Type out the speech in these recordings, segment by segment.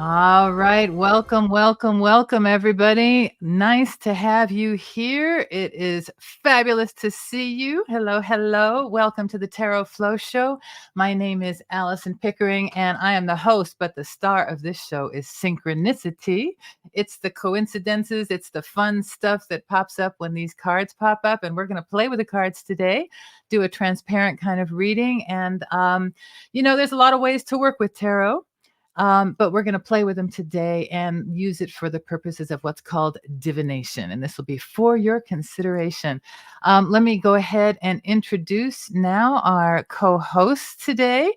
All right. Welcome, welcome, welcome, everybody. Nice to have you here. It is fabulous to see you. Hello, hello. Welcome to the Tarot Flow Show. My name is Allison Pickering, and I am the host, but the star of this show is Synchronicity. It's the coincidences, it's the fun stuff that pops up when these cards pop up, and we're going to play with the cards today, do a transparent kind of reading. And, there's a lot of ways to work with tarot. But we're going to play with them today and use it for the purposes of what's called divination. And this will be for your consideration. Let me go ahead and introduce now our co-hosts today.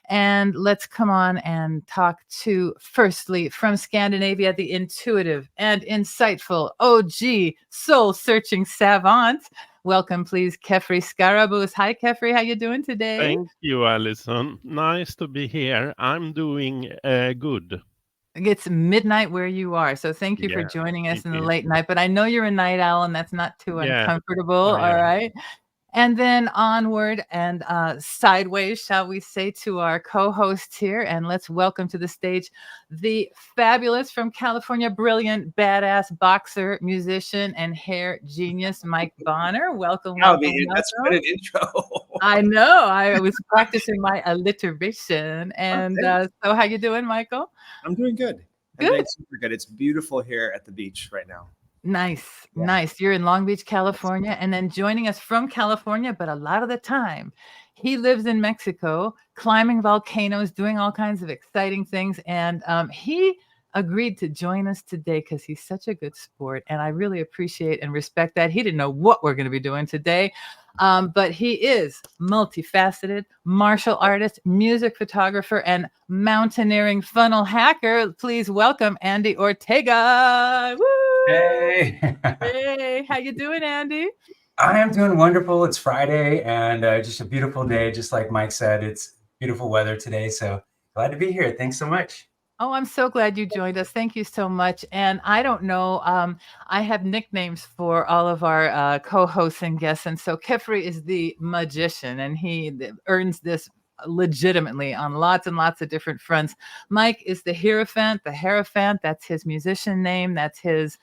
And let's come on and talk to, firstly, from Scandinavia, the intuitive and insightful OG soul-searching savant. Welcome, please, Kefri Scarabus. Hi, Kefri. How you doing today? Thank you, Alison. Nice to be here. I'm doing good. It's midnight where you are. So thank you for Yeah, joining us it in the is. late night. But I know you're a night owl, and that's not too Yeah, uncomfortable. I All am. right. And then onward and sideways, shall we say, to our co-host here. And let's welcome to the stage the fabulous, from California, brilliant, badass boxer, musician, and hair genius, Mike Bonner. Welcome, welcome, That's welcome. quite an intro. I know. I was practicing my alliteration. And so how you doing, Michael? I'm doing good. I'm Good. doing super good. It's beautiful here at the beach right now. Nice, Yeah. nice. You're in Long Beach, California, and then joining us from California, but a lot of the time he lives in Mexico, climbing volcanoes, doing all kinds of exciting things. And he agreed to join us today because he's such a good sport. And I really appreciate and respect that. He didn't know what we're going to be doing today, but he is multifaceted, martial artist, music photographer, and mountaineering funnel hacker. Please welcome Andy Ortega. Woo! Hey. Hey, how you doing, Andy? I am doing wonderful. It's Friday and just a beautiful day. Just like Mike said, it's beautiful weather today. So glad to be here. Thanks so much. Oh, I'm so glad you joined us. Thank you so much. And I don't know, I have nicknames for all of our co-hosts and guests. And so Kefri is the magician, and he earns this legitimately on lots and lots of different fronts. Mike is the Hierophant, that's his musician name, that's his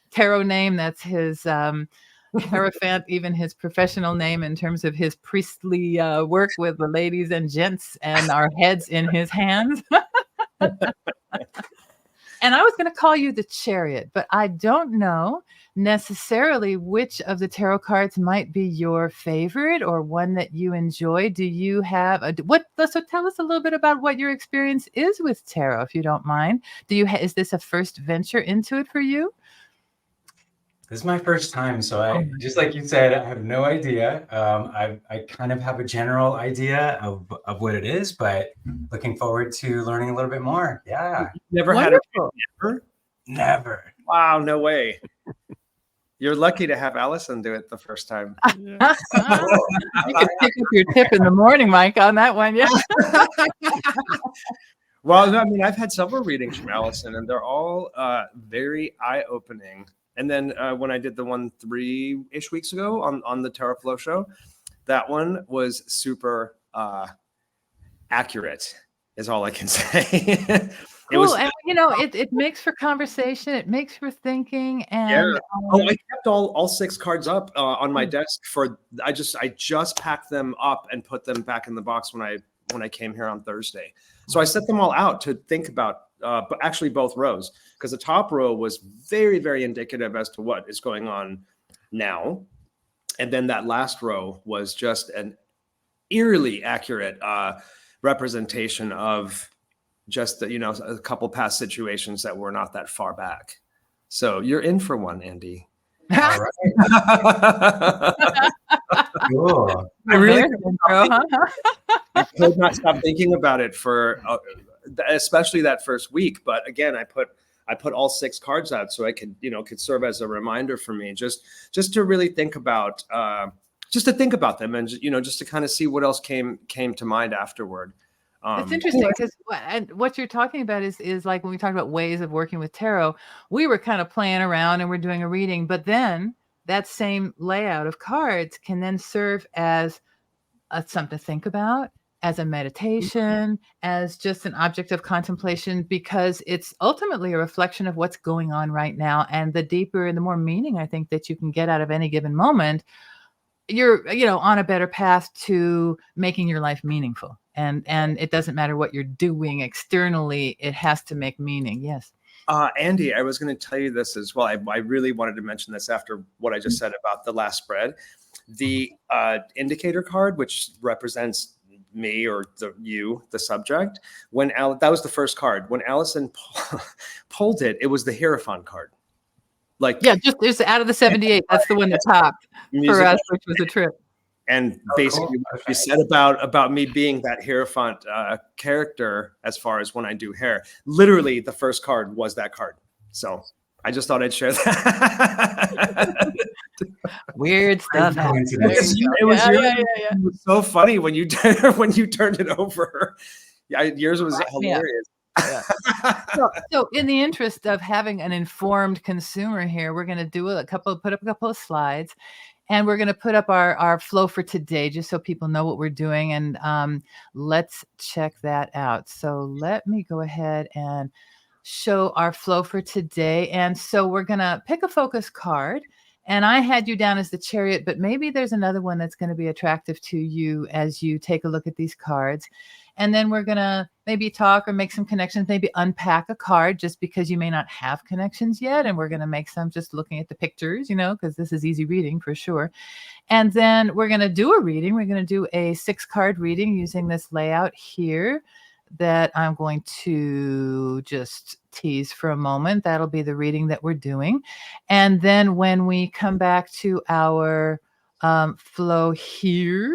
tarot name, that's his Hierophant, even his professional name in terms of his priestly work with the ladies and gents and our heads in his hands. And I was going to call you the Chariot, but I don't know necessarily which of the tarot cards might be your favorite or one that you enjoy. Do you have so tell us a little bit about what your experience is with tarot, if you don't mind. Is this a first venture into it for you? This is my first time. So just like you said, I have no idea. I kind of have a general idea of what it is, but looking forward to learning a little bit more. Yeah. Never Wonderful. had a ever? Never. Wow, no way. You're lucky to have Allison do it the first time. You can pick up your tip in the morning, Mike, on that one. Yeah. Well, no, I mean, I've had several readings from Allison, and they're all very eye-opening. And then when I did the one 3-ish weeks ago on the Tarot Flow show, that one was super accurate, is all I can say. Cool. And it makes for conversation, it makes for thinking. And yeah. I kept all 6 cards up on my desk I just packed them up and put them back in the box when I came here on Thursday. So I set them all out to think about, but actually both rows, because the top row was very, very indicative as to what is going on now. And then that last row was just an eerily accurate representation of just a couple past situations that were not that far back. So you're in for one, Andy. All right. Cool. I really I could not stop thinking about it for especially that first week. But again, I put all 6 cards out so I could serve as a reminder for me just to really think about them, and just to kind of see what else came to mind afterward. It's interesting because what you're talking about is like when we talked about ways of working with tarot, we were kind of playing around and we're doing a reading, but then that same layout of cards can then serve as something to think about, as a meditation, as just an object of contemplation, because it's ultimately a reflection of what's going on right now. And the deeper and the more meaning I think that you can get out of any given moment, you're, on a better path to making your life meaningful. And it doesn't matter what you're doing externally, it has to make meaning. Yes. Andy, I was going to tell you this as well. I really wanted to mention this after what I just said about the last spread. The indicator card, which represents me or the subject, that was the first card. When Allison pulled it, it was the Hierophant card. Just out of the 78, that's the one that topped for us, which was a trip. And basically what you said about me being that Hierophant character, as far as when I do hair, literally the first card was that card. So I just thought I'd share that. Weird stuff. It was so funny when you turned it over. Yeah, yours was hilarious. Yeah. So in the interest of having an informed consumer here, we're going to do put up a couple of slides, and we're going to put up our flow for today, just so people know what we're doing. And let's check that out. So let me go ahead and show our flow for today. And so we're going to pick a focus card. And I had you down as the Chariot, but maybe there's another one that's going to be attractive to you as you take a look at these cards. And then we're going to maybe talk or make some connections, maybe unpack a card, just because you may not have connections yet. And we're going to make some just looking at the pictures, because this is easy reading for sure. And then we're going to do a reading. We're going to do a 6-card reading using this layout here that I'm going to just tease for a moment. That'll be the reading that we're doing. And then when we come back to our flow here,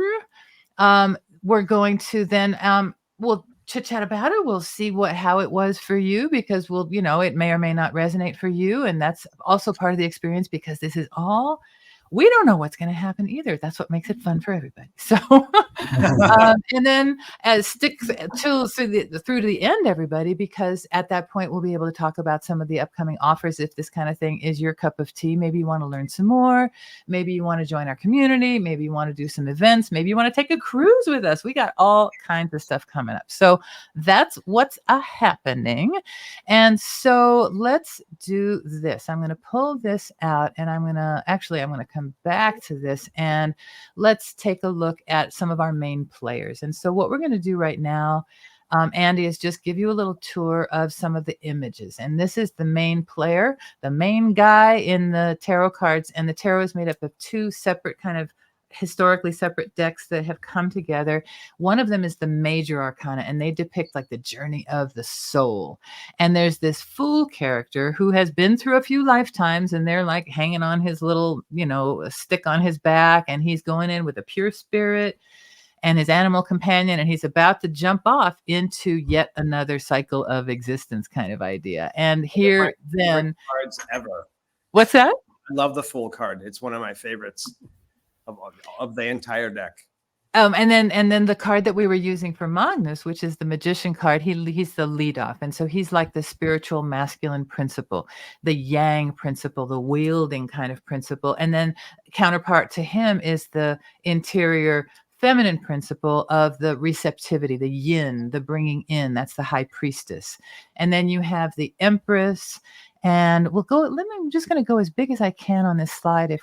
we're going to then we'll chit chat about it. We'll see how it was for you, because it may or may not resonate for you. And that's also part of the experience, because this is all, we don't know what's going to happen either. That's what makes it fun for everybody. So, and then stick through to the end, everybody, because at that point, we'll be able to talk about some of the upcoming offers. If this kind of thing is your cup of tea, maybe you want to learn some more. Maybe you want to join our community. Maybe you want to do some events. Maybe you want to take a cruise with us. We got all kinds of stuff coming up. So that's what's happening. And so let's do this. I'm going to pull this out, and I'm going to come back to this, and let's take a look at some of our main players. And so what we're going to do right now, Andy, is just give you a little tour of some of the images. And this is the main player, the main guy in the tarot cards. And the tarot is made up of 2 separate kind of historically separate decks that have come together. One of them is the major arcana, and they depict like the journey of the soul. And there's this fool character who has been through a few lifetimes, and they're like hanging on his little, stick on his back, and he's going in with a pure spirit and his animal companion, and he's about to jump off into yet another cycle of existence kind of idea. And here then cards ever. What's that? I love the Fool card. It's one of my favorites of the entire deck. And then the card that we were using for Magnus, which is the Magician card, he's the lead off. And so he's like the spiritual masculine principle, the yang principle, the wielding kind of principle. And then counterpart to him is the interior feminine principle of the receptivity, the yin, the bringing in. That's the high priestess. And then you have the Empress. And I'm just going to go as big as I can on this slide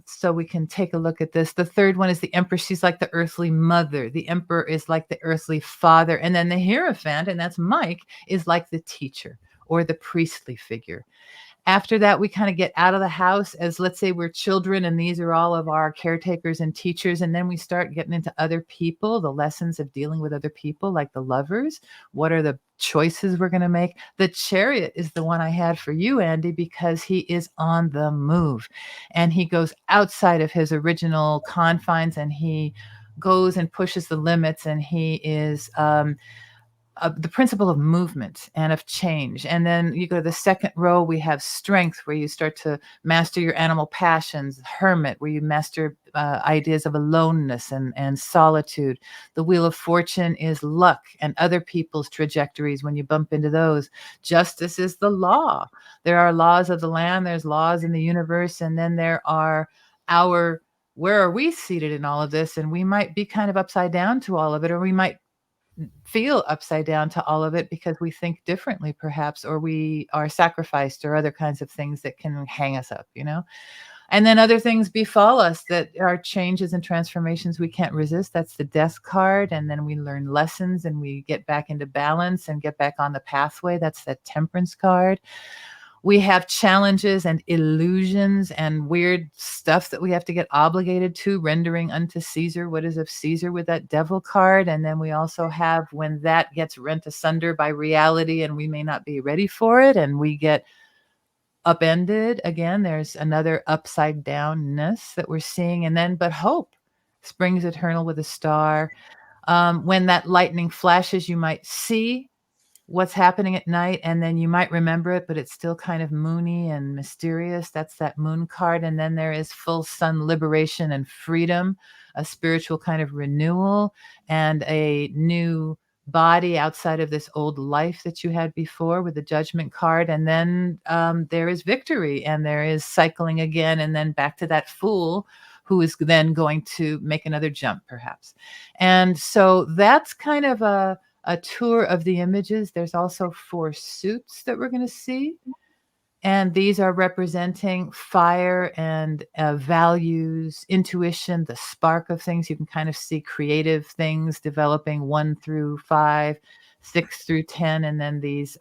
so we can take a look at this. The third one is the Empress. She's like the earthly mother. The Emperor is like the earthly father. And then the Hierophant, and that's Mike, is like the teacher or the priestly figure. After that, we kind of get out of the house as, let's say, we're children, and these are all of our caretakers and teachers. And then we start getting into other people, the lessons of dealing with other people, like the Lovers. What are the choices we're going to make? The Chariot is the one I had for you, Andy, because he is on the move, and he goes outside of his original confines, and he goes and pushes the limits, and he is the principle of movement and of change. And then you go to the second row, we have Strength, where you start to master your animal passions. Hermit, where you master ideas of aloneness and solitude. The Wheel of Fortune is luck and other people's trajectories when you bump into those. Justice is the law. There are laws of the land, there's laws in the universe, and then there are our where are we seated in all of this? And we might be kind of upside down to all of it, or we might feel upside down to all of it because we think differently, perhaps, or we are sacrificed, or other kinds of things that can hang us up, And then other things befall us that are changes and transformations we can't resist. That's the death card. And then we learn lessons and we get back into balance and get back on the pathway. That's the temperance card. We have challenges and illusions and weird stuff that we have to get obligated to, rendering unto Caesar what is of Caesar with that devil card. And then we also have when that gets rent asunder by reality and we may not be ready for it and we get upended. Again, there's another upside downness that we're seeing. And then, but hope, springs eternal with a star. When that lightning flashes, you might see what's happening at night, and then you might remember it, but it's still kind of moony and mysterious. That's that moon card. And then there is full sun liberation and freedom, a spiritual kind of renewal, and a new body outside of this old life that you had before with the judgment card. And then there is victory, and there is cycling again, and then back to that fool who is then going to make another jump, perhaps. And so that's kind of a tour of the images. There's also 4 suits that we're going to see. And these are representing fire and values, intuition, the spark of things. You can kind of see creative things developing 1 through 5, 6 through 10. And then these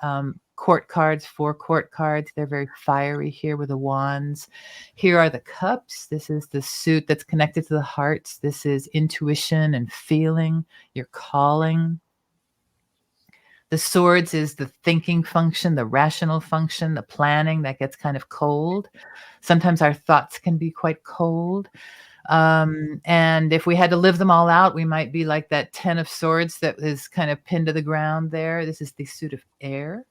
court cards, 4 court cards. They're very fiery here with the wands. Here are the cups. This is the suit that's connected to the hearts. This is intuition and feeling, your calling. The swords is the thinking function, the rational function, the planning that gets kind of cold. Sometimes our thoughts can be quite cold. And if we had to live them all out, we might be like that 10 of swords that is kind of pinned to the ground there. This is the suit of air.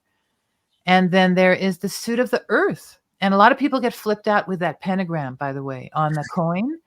And then there is the suit of the earth. And a lot of people get flipped out with that pentagram, by the way, on the coin.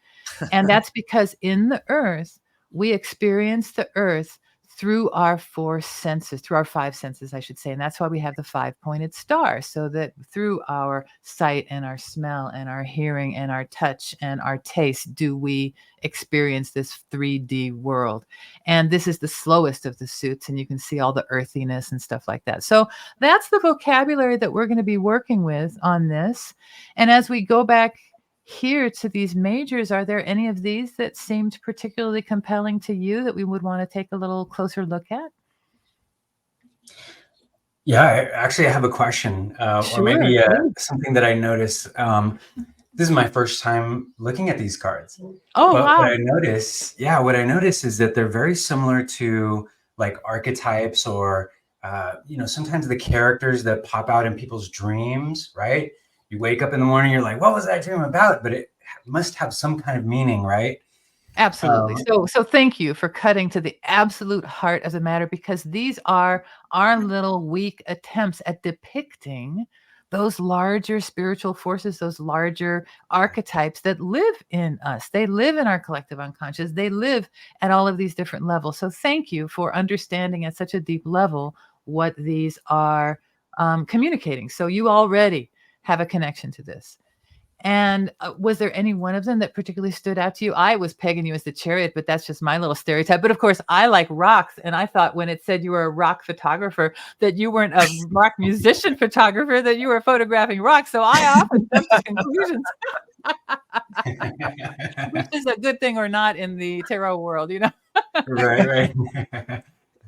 And that's because in the earth, we experience the earth through our 4 senses, through our 5 senses, I should say. And that's why we have the 5-pointed star, so that through our sight and our smell and our hearing and our touch and our taste do we experience this 3D world. And this is the slowest of the suits, and you can see all the earthiness and stuff like that. So that's the vocabulary that we're going to be working with on this. And as we go back here to these majors, are there any of these that seemed particularly compelling to you that we would want to take a little closer look at? Yeah, I have a question, Sure, or maybe please. something that I noticed. This is my first time looking at these cards. Oh, But wow. what I notice is that they're very similar to like archetypes, or sometimes the characters that pop out in people's dreams, right? You wake up in the morning, you're like, what was that dream about? But it must have some kind of meaning, right? Absolutely. So thank you for cutting to the absolute heart of the matter, because these are our little weak attempts at depicting those larger spiritual forces, those larger archetypes that live in us. They live in our collective unconscious. They live at all of these different levels. So thank you for understanding at such a deep level what these are communicating. So you already have a connection to this. And was there any one of them that particularly stood out to you? I was pegging you as the Chariot, but that's just my little stereotype. But of course, I like rocks. And I thought when it said you were a rock photographer, that you weren't a rock musician photographer, that you were photographing rocks. So I often jump to conclusions, which is a good thing or not in the tarot world, Right.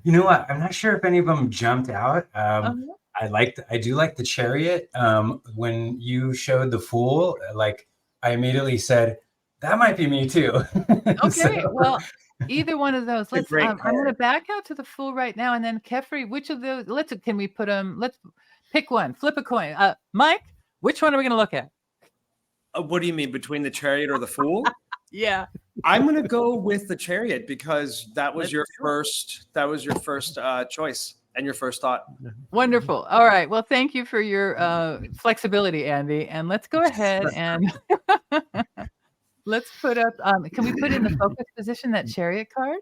You know what? I'm not sure if any of them jumped out. I do like the Chariot. When you showed the Fool, like I immediately said, that might be me too. Okay, well, either one of those. Let's. great I'm going to card. back out to the Fool right now, and then Kefri, which of those? Can we put them? Let's pick one. Flip a coin. Mike, which one are we going to look at? What do you mean, between the Chariot or the Fool? Yeah. I'm going to go with the Chariot because that was Let's your do it. first. That was your first choice and your first thought. Wonderful. All right. Well, thank you for your flexibility, Andy. And let's go ahead and let's put up. Can we put in the focus position that Chariot card?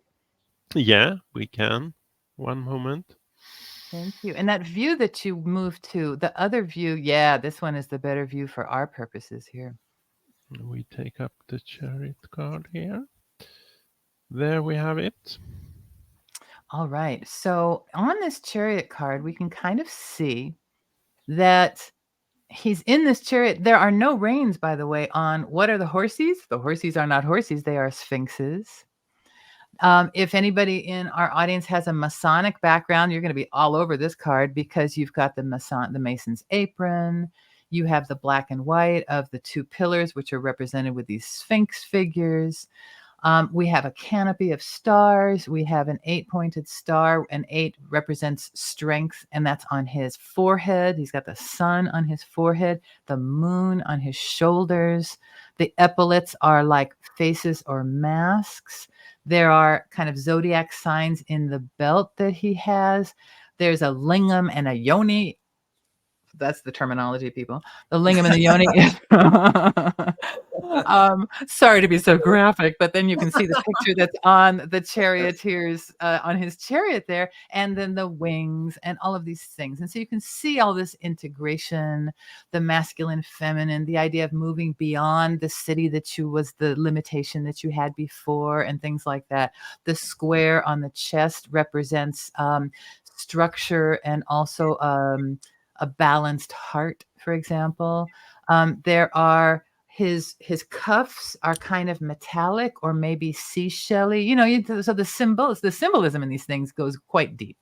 Yeah, we can. One moment. Thank you. And that view that you moved to, the other view, yeah, this one is the better view for our purposes here. We take up the Chariot card here. There we have it. All right. So on this Chariot card, we can kind of see that he's in this chariot. There are no reins, by the way, on what are the horses? The horses are not horses, they are sphinxes. If anybody in our audience has a Masonic background, you're going to be all over this card because you've got the Mason's apron. You have the black and white of the two pillars, which are represented with these sphinx figures. We have a canopy of stars. We have an 8-pointed star, and 8 represents strength, and that's on his forehead. He's got the sun on his forehead, the moon on his shoulders. The epaulets are like faces or masks. There are kind of zodiac signs in the belt that he has. There's a lingam and a yoni. That's the terminology, people. The lingam and the yoni. Sorry to be so graphic, but then you can see the picture that's on the charioteer's, on his chariot there, and then the wings and all of these things. And so you can see all this integration, the masculine, feminine, the idea of moving beyond the city that was the limitation that you had before, and things like that. The square on the chest represents structure and also a balanced heart, for example. There are his cuffs are kind of metallic or maybe seashelly. So the symbolism in these things goes quite deep.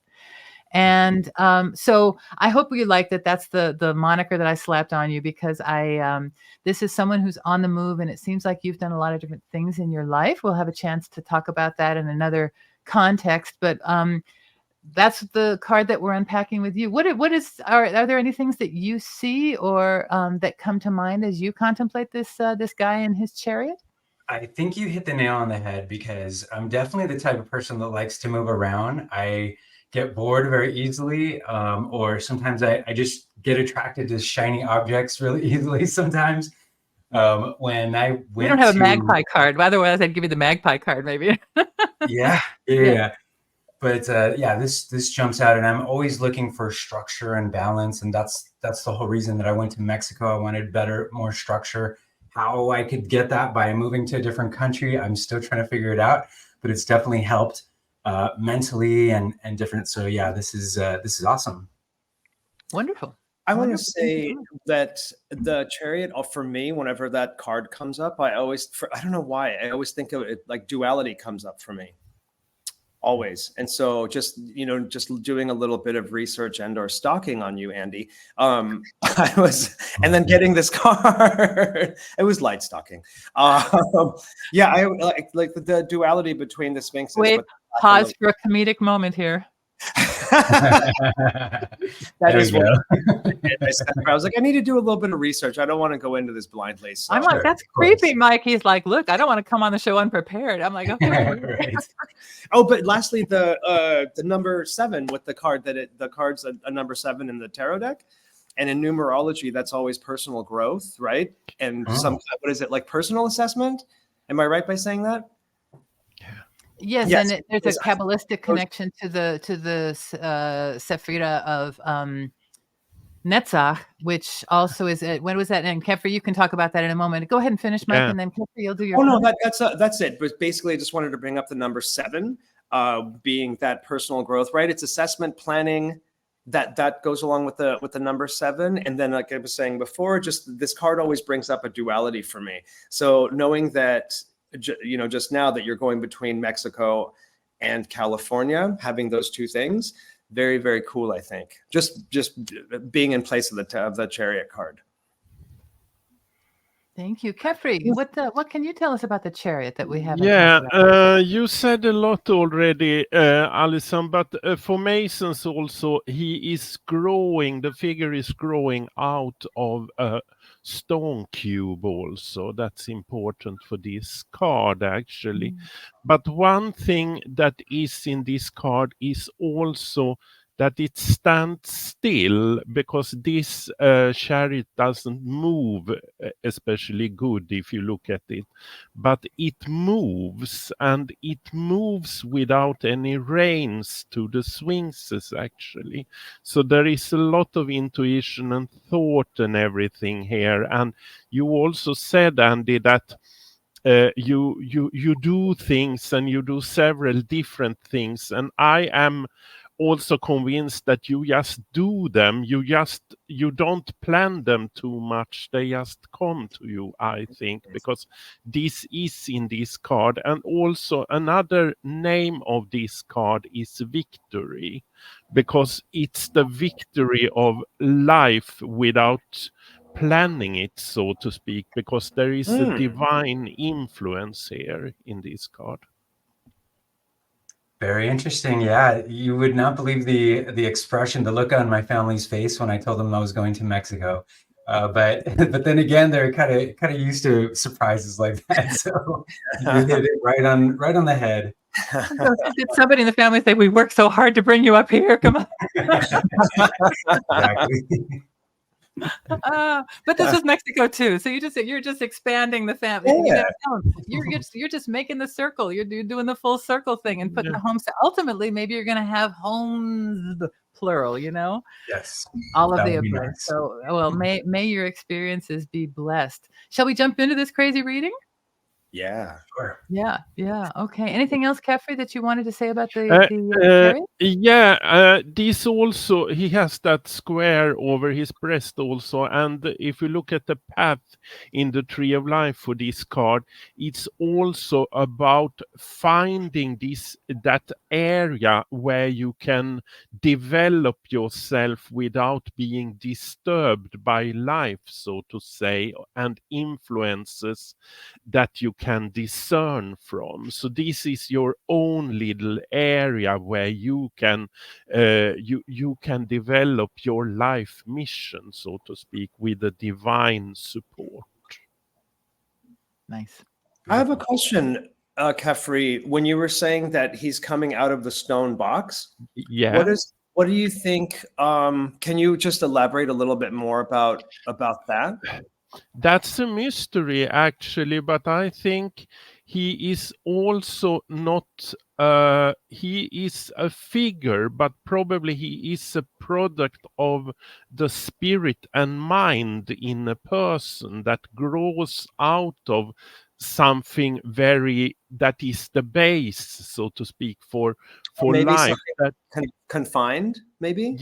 And so I hope you like that. That's the moniker that I slapped on you, because this is someone who's on the move, and it seems like you've done a lot of different things in your life. We'll have a chance to talk about that in another context, but that's the card that we're unpacking with you. Are there any things that you see or that come to mind as you contemplate this guy in his chariot? I think you hit the nail on the head, because I'm definitely the type of person that likes to move around. I get bored very easily, or sometimes I just get attracted to shiny objects really easily sometimes. When I went We don't have a magpie card. Otherwise, I'd give you the magpie card, maybe. Yeah. But this jumps out, and I'm always looking for structure and balance, and that's the whole reason that I went to Mexico. I wanted more structure. How I could get that by moving to a different country, I'm still trying to figure it out, but it's definitely helped mentally and different. So yeah, this is awesome. Wonderful. I want to say that the chariot, for me, whenever that card comes up, I don't know why, I always think of it like duality comes up for me. Always. And so just doing a little bit of research and or stalking on you, Andy, and then getting this card, it was light stalking. I like the duality between the sphinxes. Wait, pause for a comedic moment here. That is what I was like, I need to do a little bit of research. I don't want to go into this blindly. So. I'm like, that's creepy, Mike. He's like, look, I don't want to come on the show unprepared. I'm like, okay. Right. Oh, but lastly, the number 7 with the card the card's a number 7 in the tarot deck, and in numerology, that's always personal growth, right? And what is it, like personal assessment? Am I right by saying that? Yes, and there's a Kabbalistic connection to the Sephira of Netzach, which also is when was that? And Kefir, you can talk about that in a moment. Go ahead and finish, Mike, and then Kefir, you'll do your. Oh no, that's it. But basically, I just wanted to bring up the number 7, being that personal growth, right? It's assessment, planning. That goes along with the number 7, and then like I was saying before, just this card always brings up a duality for me. So knowing that. Just now that you're going between Mexico and California, having those two things, very, very cool. I think just being in place of the chariot card. Thank you, Kefri. What can you tell us about the chariot that we have? Yeah, you said a lot already, Alison. But for Masons also, he is growing. The figure is growing out of a stone cube. Also, that's important for this card, actually. But one thing that is in this card is also that it stands still, because this chariot doesn't move especially good if you look at it, but it moves, and it moves without any reins to the swingses actually. So there is a lot of intuition and thought and everything here. And you also said, Andy, that you do things, and you do several different things, and I am also convinced that you just do them. You don't plan them too much, they just come to you, I think, because this is in this card. And also another name of this card is victory, because it's the victory of life without planning it, so to speak, because there is a divine influence here in this card. Very interesting. Yeah, you would not believe the expression, the look on my family's face when I told them I was going to Mexico. But then again, they're kind of used to surprises like that. So you hit it right on the head. Did somebody in the family say, "We worked so hard to bring you up here"? Come on. Exactly. But this was Mexico too, so you're just expanding the family. Yeah. You're just making the circle. You're doing the full circle thing and putting the homes. Ultimately, maybe you're going to have homes plural. Yes. All of That the would be above. nice. So, well, may your experiences be blessed. Shall we jump into this crazy reading? Yeah. Sure. Yeah. Okay. Anything else, Kefri, that you wanted to say about the chariot? Yeah, this also, he has that square over his breast also. And if you look at the path in the Tree of Life for this card, it's also about finding that area where you can develop yourself without being disturbed by life, so to say, and influences that you can discern from. So this is your own little area where you can you can develop your life mission, so to speak, with the divine support. Nice. I have a question, Kefri. When you were saying that he's coming out of the stone box, Yeah. what do you think? Can you just elaborate a little bit more about that? That's a mystery, actually, but I think he is also not, he is a figure, but probably he is a product of the spirit and mind in a person that grows out of something that is the base, so to speak, for Maybe life. something confined, maybe?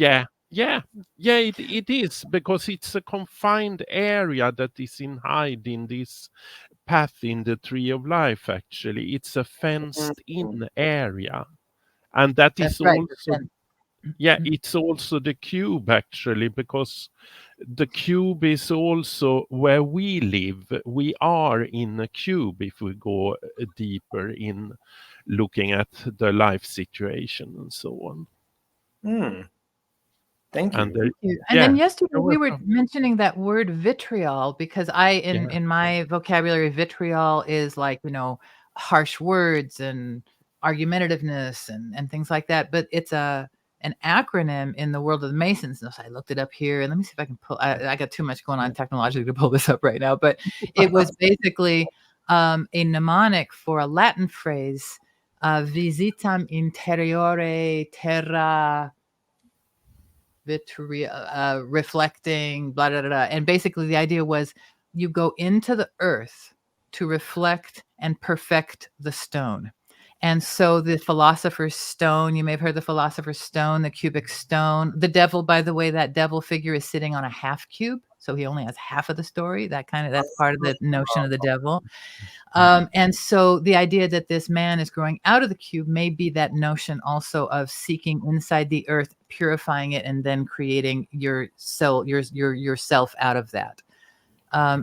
Yeah, it is, because it's a confined area that is in this path in the Tree of Life, actually. It's a fenced-in area. And that That's is right. also, it's also the cube, actually, because the cube is also where we live. We are in a cube if we go deeper in looking at the life situation and so on. Thank you. And then yesterday we were mentioning that word vitriol, because in my vocabulary, vitriol is like, harsh words and argumentativeness and things like that. But it's an acronym in the world of the Masons. So I looked it up here, and let me see if I can pull. I got too much going on technologically to pull this up right now, but it was basically a mnemonic for a Latin phrase, visitam interiore terra reflecting, blah, blah, blah, blah. And basically the idea was you go into the earth to reflect and perfect the stone. And so the philosopher's stone, you may have heard the philosopher's stone, the cubic stone. The devil, by the way, that devil figure is sitting on a half cube. So he only has half of the story. That's part of the notion of the devil. And so the idea that this man is growing out of the cube may be that notion also of seeking inside the earth, purifying it, and then creating yourself out of that.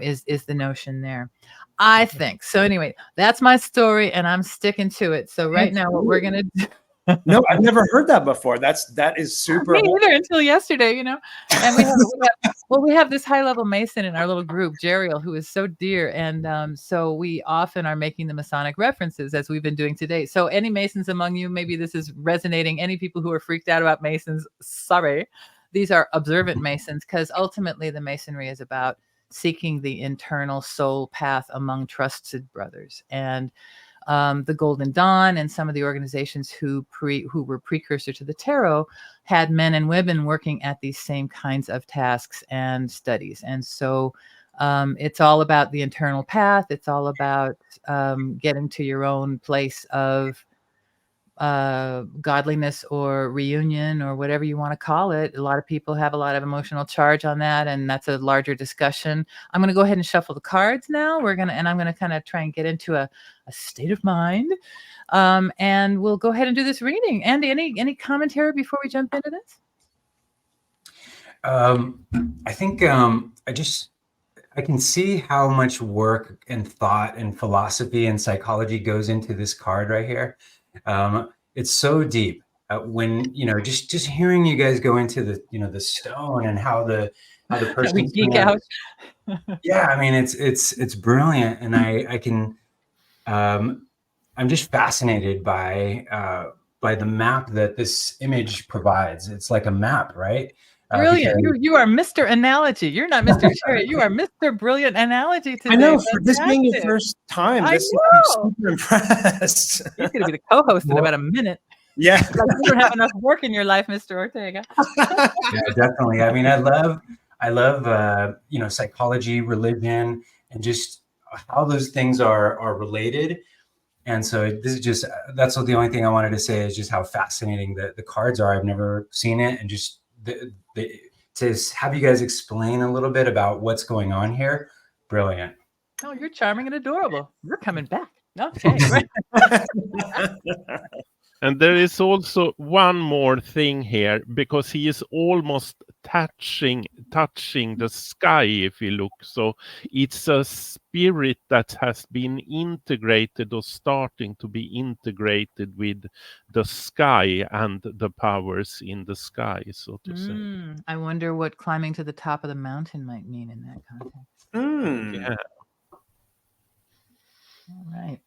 Is the notion there, I think. So anyway, that's my story, and I'm sticking to it. So right now what we're going to do No, I've never heard that before. That is super. Me either until yesterday, you know. And we have this high level Mason in our little group, Jeriel, who is so dear, and so we often are making the Masonic references as we've been doing today. So any Masons among you, maybe this is resonating. Any people who are freaked out about Masons, sorry, these are observant Masons, because ultimately the Masonry is about seeking the internal soul path among trusted brothers. And the Golden Dawn and some of the organizations who were precursor to the tarot had men and women working at these same kinds of tasks and studies. And so it's all about the internal path. It's all about getting to your own place of godliness or reunion or whatever you want to call it. A lot of people have a lot of emotional charge on that, and that's a larger discussion. I'm going to go ahead and shuffle the cards now. I'm going to kind of try and get into a state of mind, and we'll go ahead and do this reading. Andy, any commentary before we jump into this? I think I can see how much work and thought and philosophy and psychology goes into this card right here. It's so deep. When just hearing you guys go into the stone and how the person we geek out. Yeah, I mean it's brilliant, and I can I'm just fascinated by the map that this image provides. It's like a map, right? Brilliant. You are Mr. Analogy. You're not Mr. Chariot. You are Mr. Brilliant Analogy today. I know. For this being your first time, I'm super impressed. You're going to be the co-host in about a minute. Yeah. Like you don't have enough work in your life, Mr. Ortega. Yeah, definitely. I mean, I love psychology, religion, and just how those things are related. And so this is that's the only thing I wanted to say is just how fascinating the cards are. I've never seen it, and just to have you guys explain a little bit about what's going on here. Brilliant. Oh, you're charming and adorable. You're coming back. Okay. And there is also one more thing here, because he is almost touching the sky, if you look. So it's a spirit that has been integrated or starting to be integrated with the sky and the powers in the sky, so to say. I wonder what climbing to the top of the mountain might mean in that context. Yeah. All right.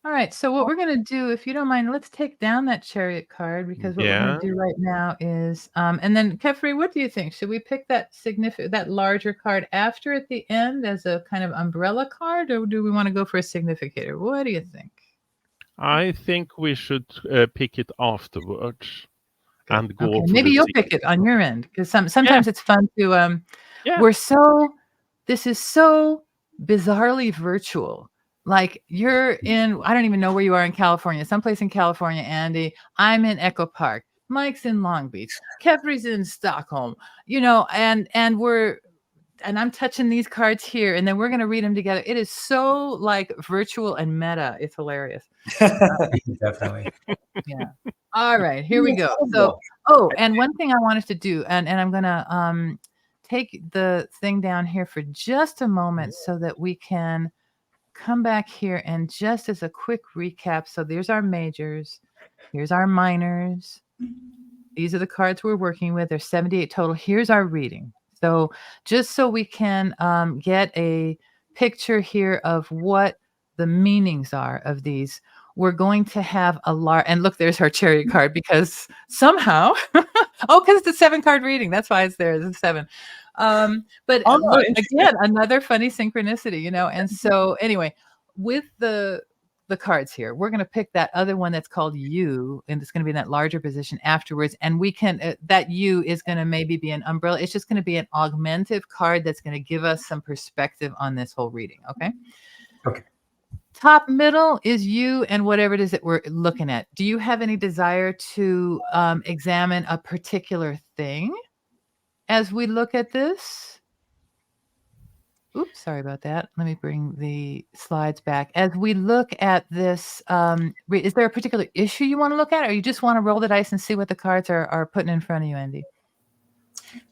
All right, so what we're going to do, if you don't mind, let's take down that Chariot card, because what we're going to do right now is, and then Kefri, what do you think? Should we pick that larger card after at the end as a kind of umbrella card, or do we want to go for a significator? What do you think? I think we should pick it afterwards and go. Okay, maybe you'll pick it on your end, because sometimes it's fun to. This is so bizarrely virtual. Like you're in, I don't even know where you are in California, someplace in California, Andy. I'm in Echo Park. Mike's in Long Beach. Kefri's in Stockholm, and I'm touching these cards here, and then we're going to read them together. It is so like virtual and meta. It's hilarious. Definitely. Yeah. All right, here we go. So, and one thing I wanted to do, and I'm going to take the thing down here for just a moment so that we can come back here, and just as a quick recap, so there's our majors, here's our minors, these are the cards we're working with. There's 78 total. Here's our reading. So just so we can get a picture here of what the meanings are of these, we're going to have a large, and look, there's our Chariot card, because somehow, because it's a 7-card reading, that's why it's there. It's a 7. But look, again, another funny synchronicity, and so anyway, with the cards here, we're going to pick that other one that's called U, and it's going to be in that larger position afterwards, and we can that U is going to maybe be an umbrella. It's just going to be an augmentative card that's going to give us some perspective on this whole reading. Okay. Top middle is you and whatever it is that we're looking at. Do you have any desire to examine a particular thing as we look at this? Oops, sorry about that. Let me bring the slides back. As we look at this, is there a particular issue you want to look at, or you just want to roll the dice and see what the cards are putting in front of you, Andy?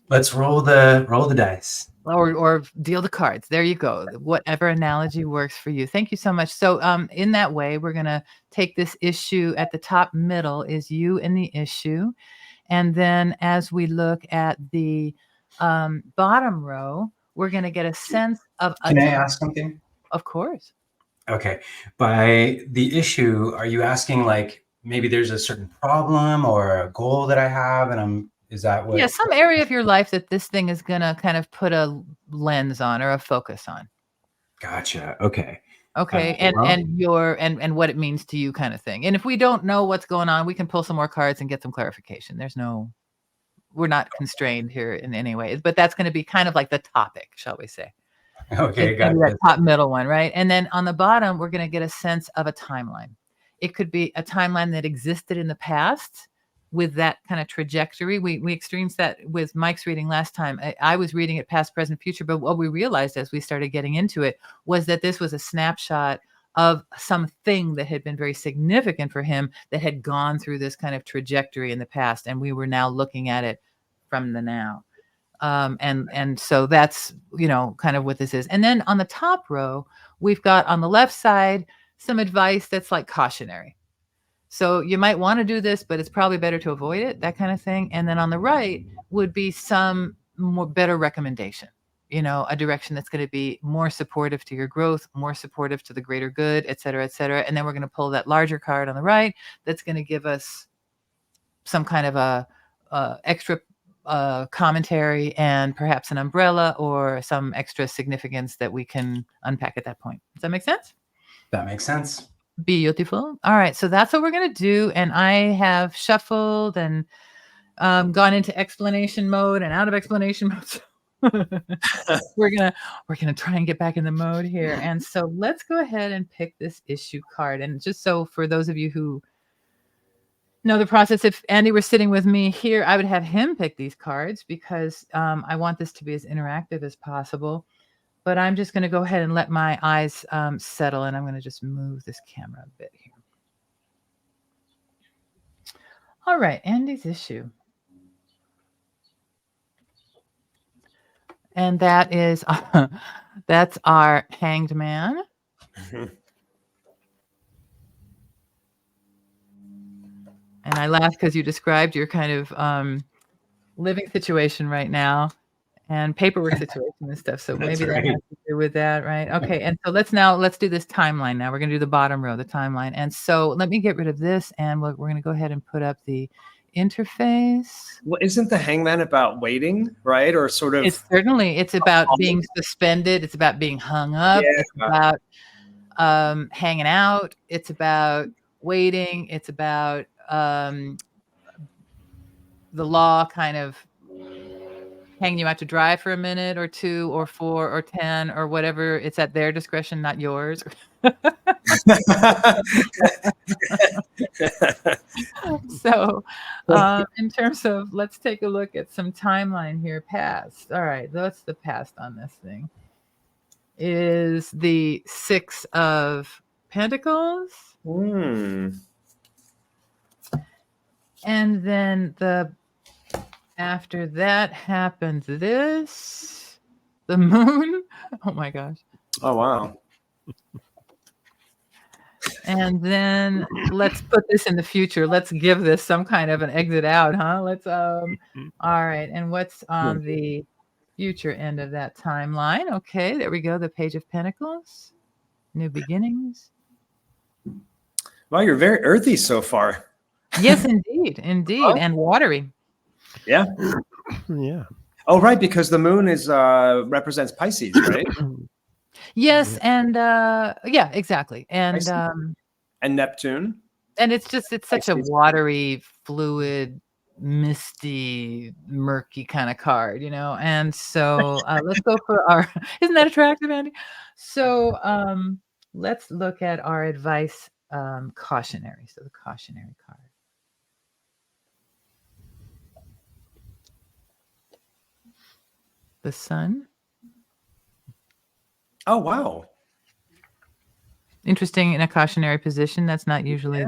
Let's roll the dice. or deal the cards. There you go. Whatever analogy works for you. Thank you so much. So in that way, we're going to take this issue at the top middle is you and the issue. And then as we look at the bottom row, we're going to get a sense of Can I ask something? Of course. Okay. By the issue, are you asking like maybe there's a certain problem or a goal that I have and is that what? Yeah, some area of your life that this thing is going to kind of put a lens on or a focus on. Gotcha. Okay. Okay. And what it means to you kind of thing. And if we don't know what's going on, we can pull some more cards and get some clarification. We're not constrained here in any way, but that's going to be kind of like the topic, shall we say. Okay. Got That top middle one, right? And then on the bottom, we're going to get a sense of a timeline. It could be a timeline that existed in the past with that kind of trajectory. We experienced that with Mike's reading last time. I was reading it past, present, future, but what we realized as we started getting into it was that this was a snapshot of something that had been very significant for him that had gone through this kind of trajectory in the past, and we were now looking at it from the now. And so that's, kind of what this is. And then on the top row, we've got on the left side some advice that's like cautionary. So you might want to do this, but it's probably better to avoid it, that kind of thing. And then on the right would be some better recommendation, a direction that's going to be more supportive to your growth, more supportive to the greater good, et cetera, et cetera. And then we're going to pull that larger card on the right that's going to give us some kind of a extra commentary and perhaps an umbrella or some extra significance that we can unpack at that point. Does that make sense? That makes sense. Beautiful. All right. So that's what we're going to do. And I have shuffled and gone into explanation mode and out of explanation mode. we're gonna try and get back in the mode here. And so let's go ahead and pick this issue card. And just so for those of you who know the process, if Andy were sitting with me here, I would have him pick these cards because I want this to be as interactive as possible. But I'm just going to go ahead and let my eyes settle, and I'm going to just move this camera a bit here. All right, Andy's issue. And that is, that's our Hanged Man. And I laugh because you described your kind of living situation right now. And paperwork situation and stuff. So maybe that has to do with that, right? Okay. And so let's do this timeline now. We're going to do the bottom row, the timeline. And so let me get rid of this and we're going to go ahead and put up the interface. Well, isn't the hangman about waiting, right? Or sort of... It's about being suspended. It's about being hung up. Yeah. It's about hanging out. It's about waiting. It's about the law kind of hanging you out to dry for a minute or 2 or 4 or 10 or whatever. It's at their discretion, not yours. So in terms of, let's take a look at some timeline here. Past. All right. What's the past on this thing? Is the 6 of Pentacles. And then after that happens this, the moon. Oh my gosh. Oh, wow. And then let's put this in the future. Let's give this some kind of an exit out, huh? Let's, all right. And what's on the future end of that timeline? Okay, there we go. The Page of Pentacles, new beginnings. Wow, you're very earthy so far. Yes, indeed. Oh. And watery. Yeah. Yeah. Oh, right, because the moon is represents Pisces, right? Yes, and yeah, exactly. And Neptune. And it's such a watery, fluid, misty, murky kind of card, And so let's go for our isn't that attractive, Andy? So let's look at our advice cautionary. So the cautionary card. The Sun. Oh, wow. Interesting in a cautionary position. That's not usually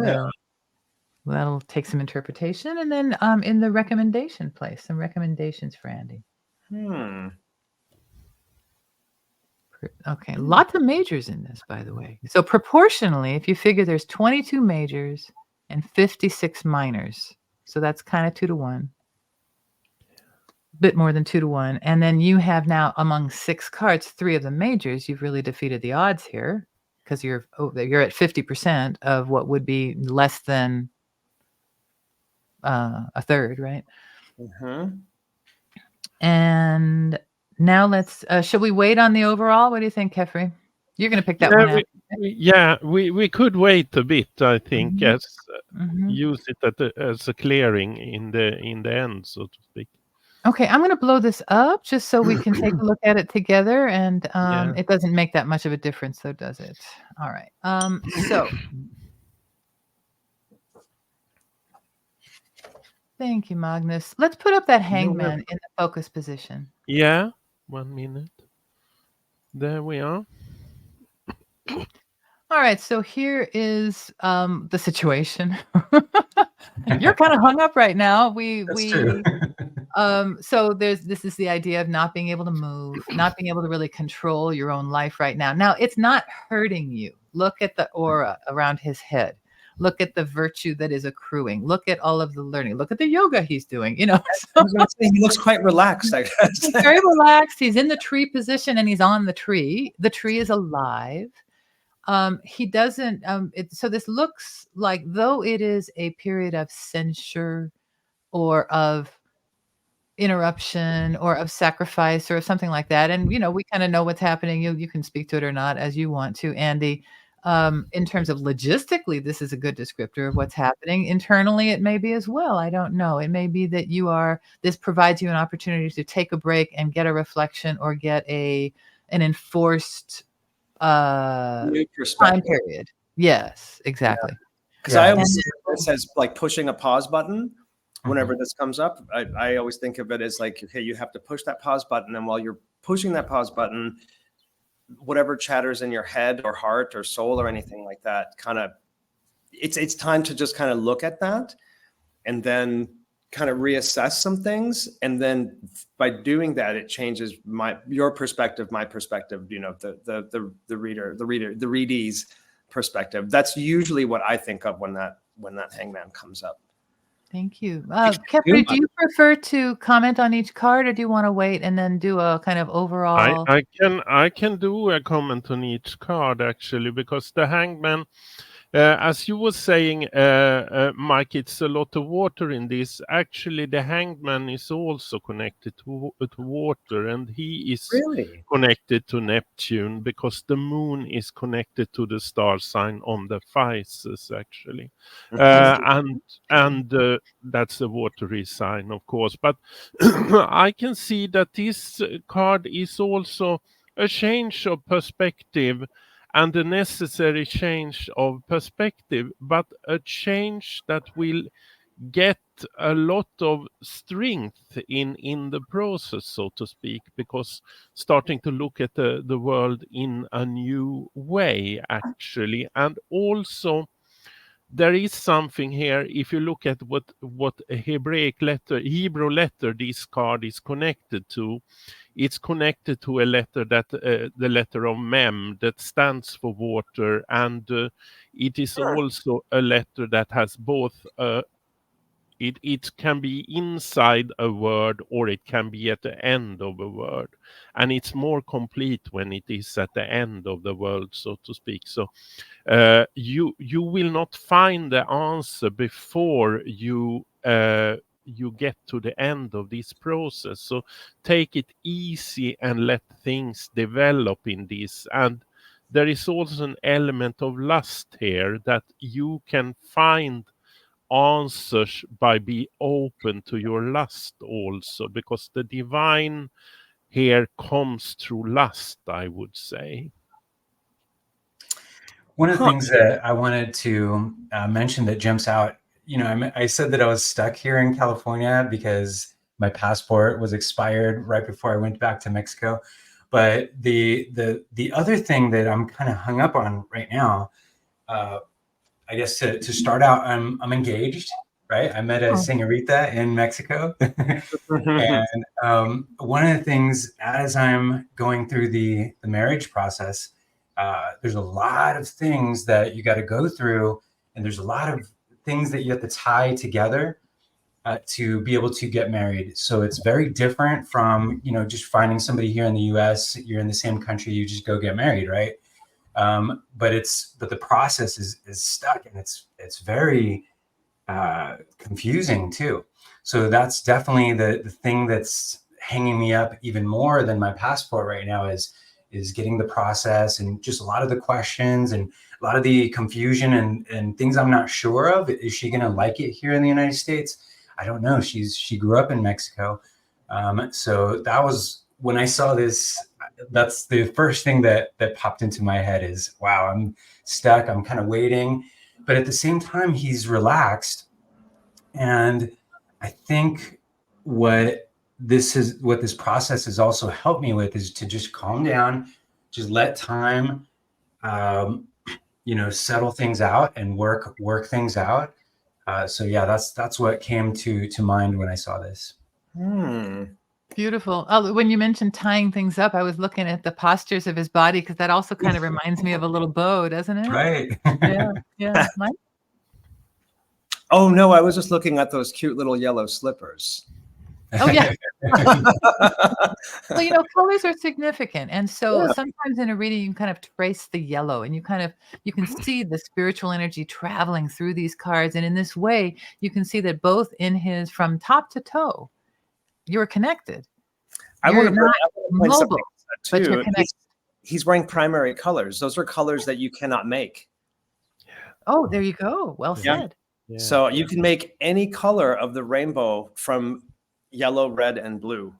that'll take some interpretation. And then in the recommendation place, some recommendations for Andy. Okay, lots of majors in this, by the way. So proportionally, if you figure there's 22 majors and 56 minors, so that's kind of 2 to 1, bit more than 2 to 1. And then you have now among 6 cards, 3 of the majors. You've really defeated the odds here because you're at 50% of what would be less than a third, right? Mm-hmm. And now let's. Should we wait on the overall? What do you think, Kefri? You're going to pick that one out. We could wait a bit. I think Mhm. as use it as a clearing in the end, so to speak. Okay, I'm going to blow this up just so we can take a look at it together, and Yeah. it doesn't make that much of a difference, though, does it? All right. So. Thank you, Magnus. Let's put up that hangman in the focus position. Yeah, 1 minute. There we are. All right, so here is the situation. You're kind of hung up right now. True. So this is the idea of not being able to move, not being able to really control your own life right now. Now, it's not hurting you. Look at the aura around his head. Look at the virtue that is accruing. Look at all of the learning. Look at the yoga he's doing. I was gonna say, he looks quite relaxed, I guess. He's very relaxed. He's in the tree position and he's on the tree. The tree is alive. He doesn't. So this looks like, though it is a period of censure or of interruption or of sacrifice or something like that. And we kind of know what's happening. You can speak to it or not as you want to, Andy. In terms of logistically, this is a good descriptor of what's happening. Internally, it may be as well. I don't know. It may be that this provides you an opportunity to take a break and get a reflection or get an enforced New perspective. time period. Yes, exactly. Because I always see this as like pushing a pause button. Whenever this comes up, I always think of it as like, okay, you have to push that pause button. And while you're pushing that pause button, whatever chatters in your head or heart or soul or anything like that, it's time to just kind of look at that and then kind of reassess some things. And then by doing that, it changes your perspective, my perspective, the readee's perspective. That's usually what I think of when that hangman comes up. Thank you. Kefri, do you prefer to comment on each card, or do you want to wait and then do a kind of overall? I can do a comment on each card, actually, because the hangman, as you were saying, Mike, it's a lot of water in this. Actually, the hangman is also connected to water, and he is connected to Neptune because the moon is connected to the star sign on the Pisces, actually. And that's a watery sign, of course. But I can see that this card is also a change of perspective and a necessary change of perspective, but a change that will get a lot of strength in the process, so to speak, because starting to look at the world in a new way, actually. And also, there is something here, if you look at what a Hebrew letter this card is connected to, it's connected to a letter that the letter of Mem, that stands for water, and it is also a letter that has both it can be inside a word or it can be at the end of a word, and it's more complete when it is at the end of the word, so to speak. So you will not find the answer before you get to the end of this process. So take it easy and let things develop in this. And there is also an element of lust here, that you can find answers by be open to your lust also, because the divine here comes through lust, I would say. One of the things that I wanted to mention that jumps out, I said that I was stuck here in California because my passport was expired right before I went back to Mexico. But the other thing that I'm kind of hung up on right now, I guess to start out, I'm engaged, right? I met a señorita in Mexico. And one of the things, as I'm going through the marriage process, there's a lot of things that you got to go through, and there's a lot of things that you have to tie together to be able to get married. So it's very different from, you know, just finding somebody here in the US. You're in the same country, you just go get married, right? But the process is stuck, and it's very confusing too. So that's definitely the thing that's hanging me up even more than my passport right now is getting the process, and just a lot of the questions and a lot of the confusion and things I'm not sure of. Is she going to like it here in the United States? I don't know. She grew up in Mexico. So that was when I saw this, that's the first thing that popped into my head is, wow, I'm stuck. I'm kind of waiting, but at the same time, he's relaxed. And I think what this process has also helped me with is to just calm down, just let time, settle things out and work things out. So yeah, that's what came to mind when I saw this. Beautiful. Oh, when you mentioned tying things up, I was looking at the postures of his body, because that also kind of reminds me of a little bow, doesn't it? Right. Yeah. Mike? Oh no, I was just looking at those cute little yellow slippers. Oh yeah. Well, you know, colors are significant, and so sometimes in a reading you can kind of trace the yellow, and you can see the spiritual energy traveling through these cards, and in this way you can see that both in his, from top to toe, you're connected. You're not mobile, but you're connected. He's wearing primary colors. Those are colors that you cannot make. Oh, there you go. Well said. Yeah. So you can make any color of the rainbow from yellow, red, and blue.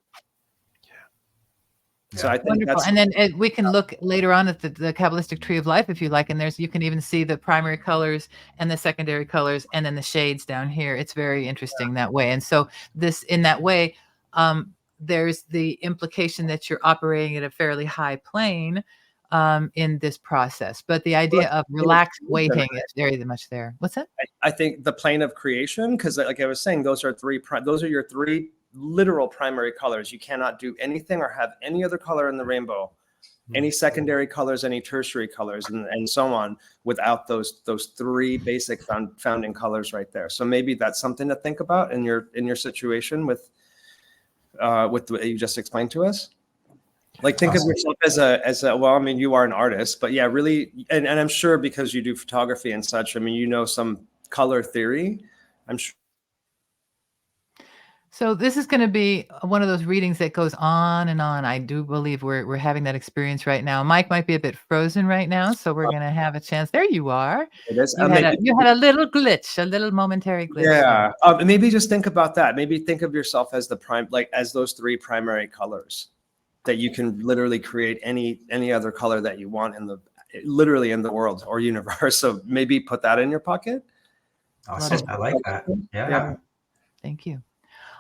Yeah. So I think wonderful. And then we can look later on at the Kabbalistic Tree of Life if you like, and you can even see the primary colors and the secondary colors, and then the shades down here. It's very interesting that way. And so in that way, there's the implication that you're operating at a fairly high plane in this process, but the idea of relaxed waiting is very much there. What's that? I think the plane of creation, because like I was saying, those are your three literal primary colors. You cannot do anything or have any other color in the rainbow, any secondary colors, any tertiary colors, and so on, without those three basic founding colors right there. So maybe that's something to think about in your situation with what you just explained to us. Like, think of yourself as a well, I mean, you are an artist, but yeah, really, and I'm sure because you do photography and such, I mean, you know some color theory, I'm sure. So this is going to be one of those readings that goes on and on. I do believe we're having that experience right now. Mike might be a bit frozen right now, so we're going to have a chance. There you are. It is. You had a little glitch, a little momentary glitch. Yeah. Maybe just think about that. Maybe think of yourself as as those three primary colors, that you can literally create any other color that you want literally in the world or universe. So maybe put that in your pocket. Awesome. I like that. Yeah. Thank you.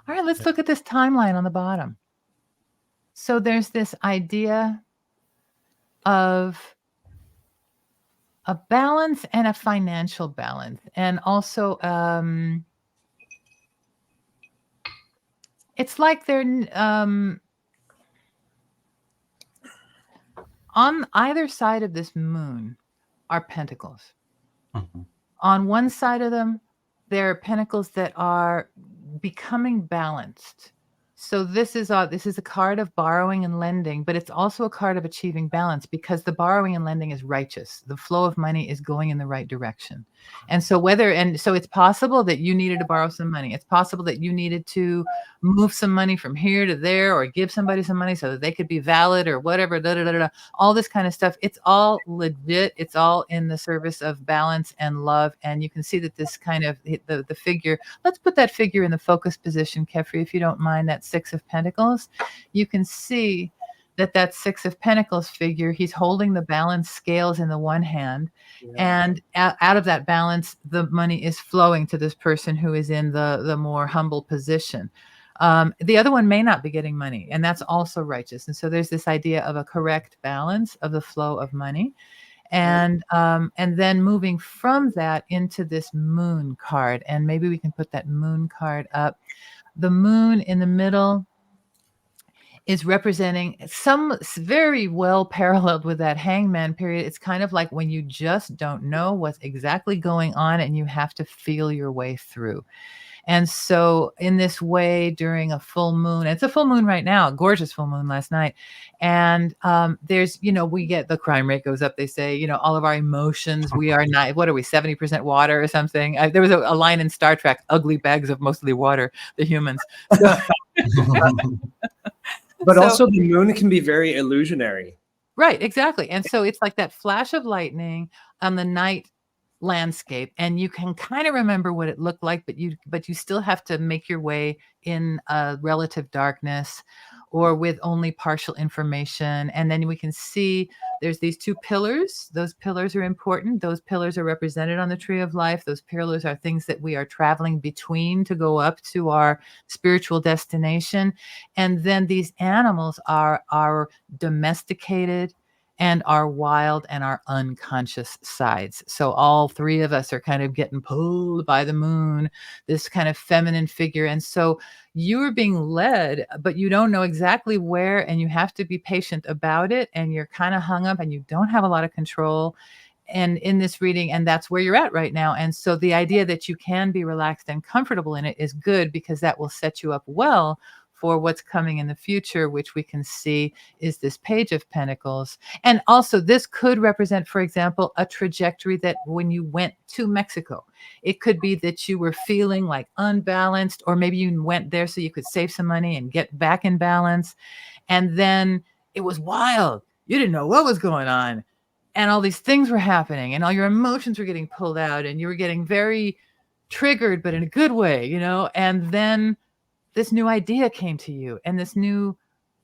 All right, let's look at this timeline on the bottom. So there's this idea of a balance and a financial balance, and also it's like they're on either side of this moon are pentacles. Mm-hmm. On one side of them, there are pentacles that are becoming balanced. So this is a card of borrowing and lending, but it's also a card of achieving balance, because the borrowing and lending is righteous. The flow of money is going in the right direction. And so it's possible that you needed to borrow some money. It's possible that you needed to move some money from here to there, or give somebody some money so that they could be valid or whatever, all this kind of stuff. It's all legit. It's all in the service of balance and love. And you can see that this kind of the figure, let's put that figure in the focus position, Kefri, if you don't mind, that Six of Pentacles. You can see that Six of Pentacles figure, he's holding the balance scales in the one hand, and out of that balance, the money is flowing to this person who is in the more humble position. The other one may not be getting money, and that's also righteous. And so there's this idea of a correct balance of the flow of money. And then moving from that into this moon card, and maybe we can put that moon card up. The moon in the middle is representing some very well paralleled with that hangman period. It's kind of like when you just don't know what's exactly going on and you have to feel your way through. And so in this way, during a full moon, it's a full moon right now, a gorgeous full moon last night. And there's, we get the crime rate goes up. They say, all of our emotions, we are not, what are we, 70% water or something? There was a line in Star Trek, ugly bags of mostly water, the humans. So, but also the moon can be very illusionary. Right, exactly. And so it's like that flash of lightning on the night landscape, and you can kind of remember what it looked like, but you still have to make your way in relative darkness or with only partial information. And then we can see there's these two pillars. Those pillars are important. Those pillars are represented on the tree of life. Those pillars are things that we are traveling between to go up to our spiritual destination. And then these animals are our domesticated and our wild and our unconscious sides. So all three of us are kind of getting pulled by the moon, this kind of feminine figure. And so you are being led, but you don't know exactly where, and you have to be patient about it. And you're kind of hung up and you don't have a lot of control. And in this reading, and that's where you're at right now. And so the idea that you can be relaxed and comfortable in it is good, because that will set you up well for what's coming in the future, which we can see is this Page of Pentacles. And also this could represent, for example, a trajectory that when you went to Mexico, it could be that you were feeling like unbalanced, or maybe you went there so you could save some money and get back in balance. And then it was wild. You didn't know what was going on. And all these things were happening and all your emotions were getting pulled out and you were getting very triggered, but in a good way, and then this new idea came to you, and this new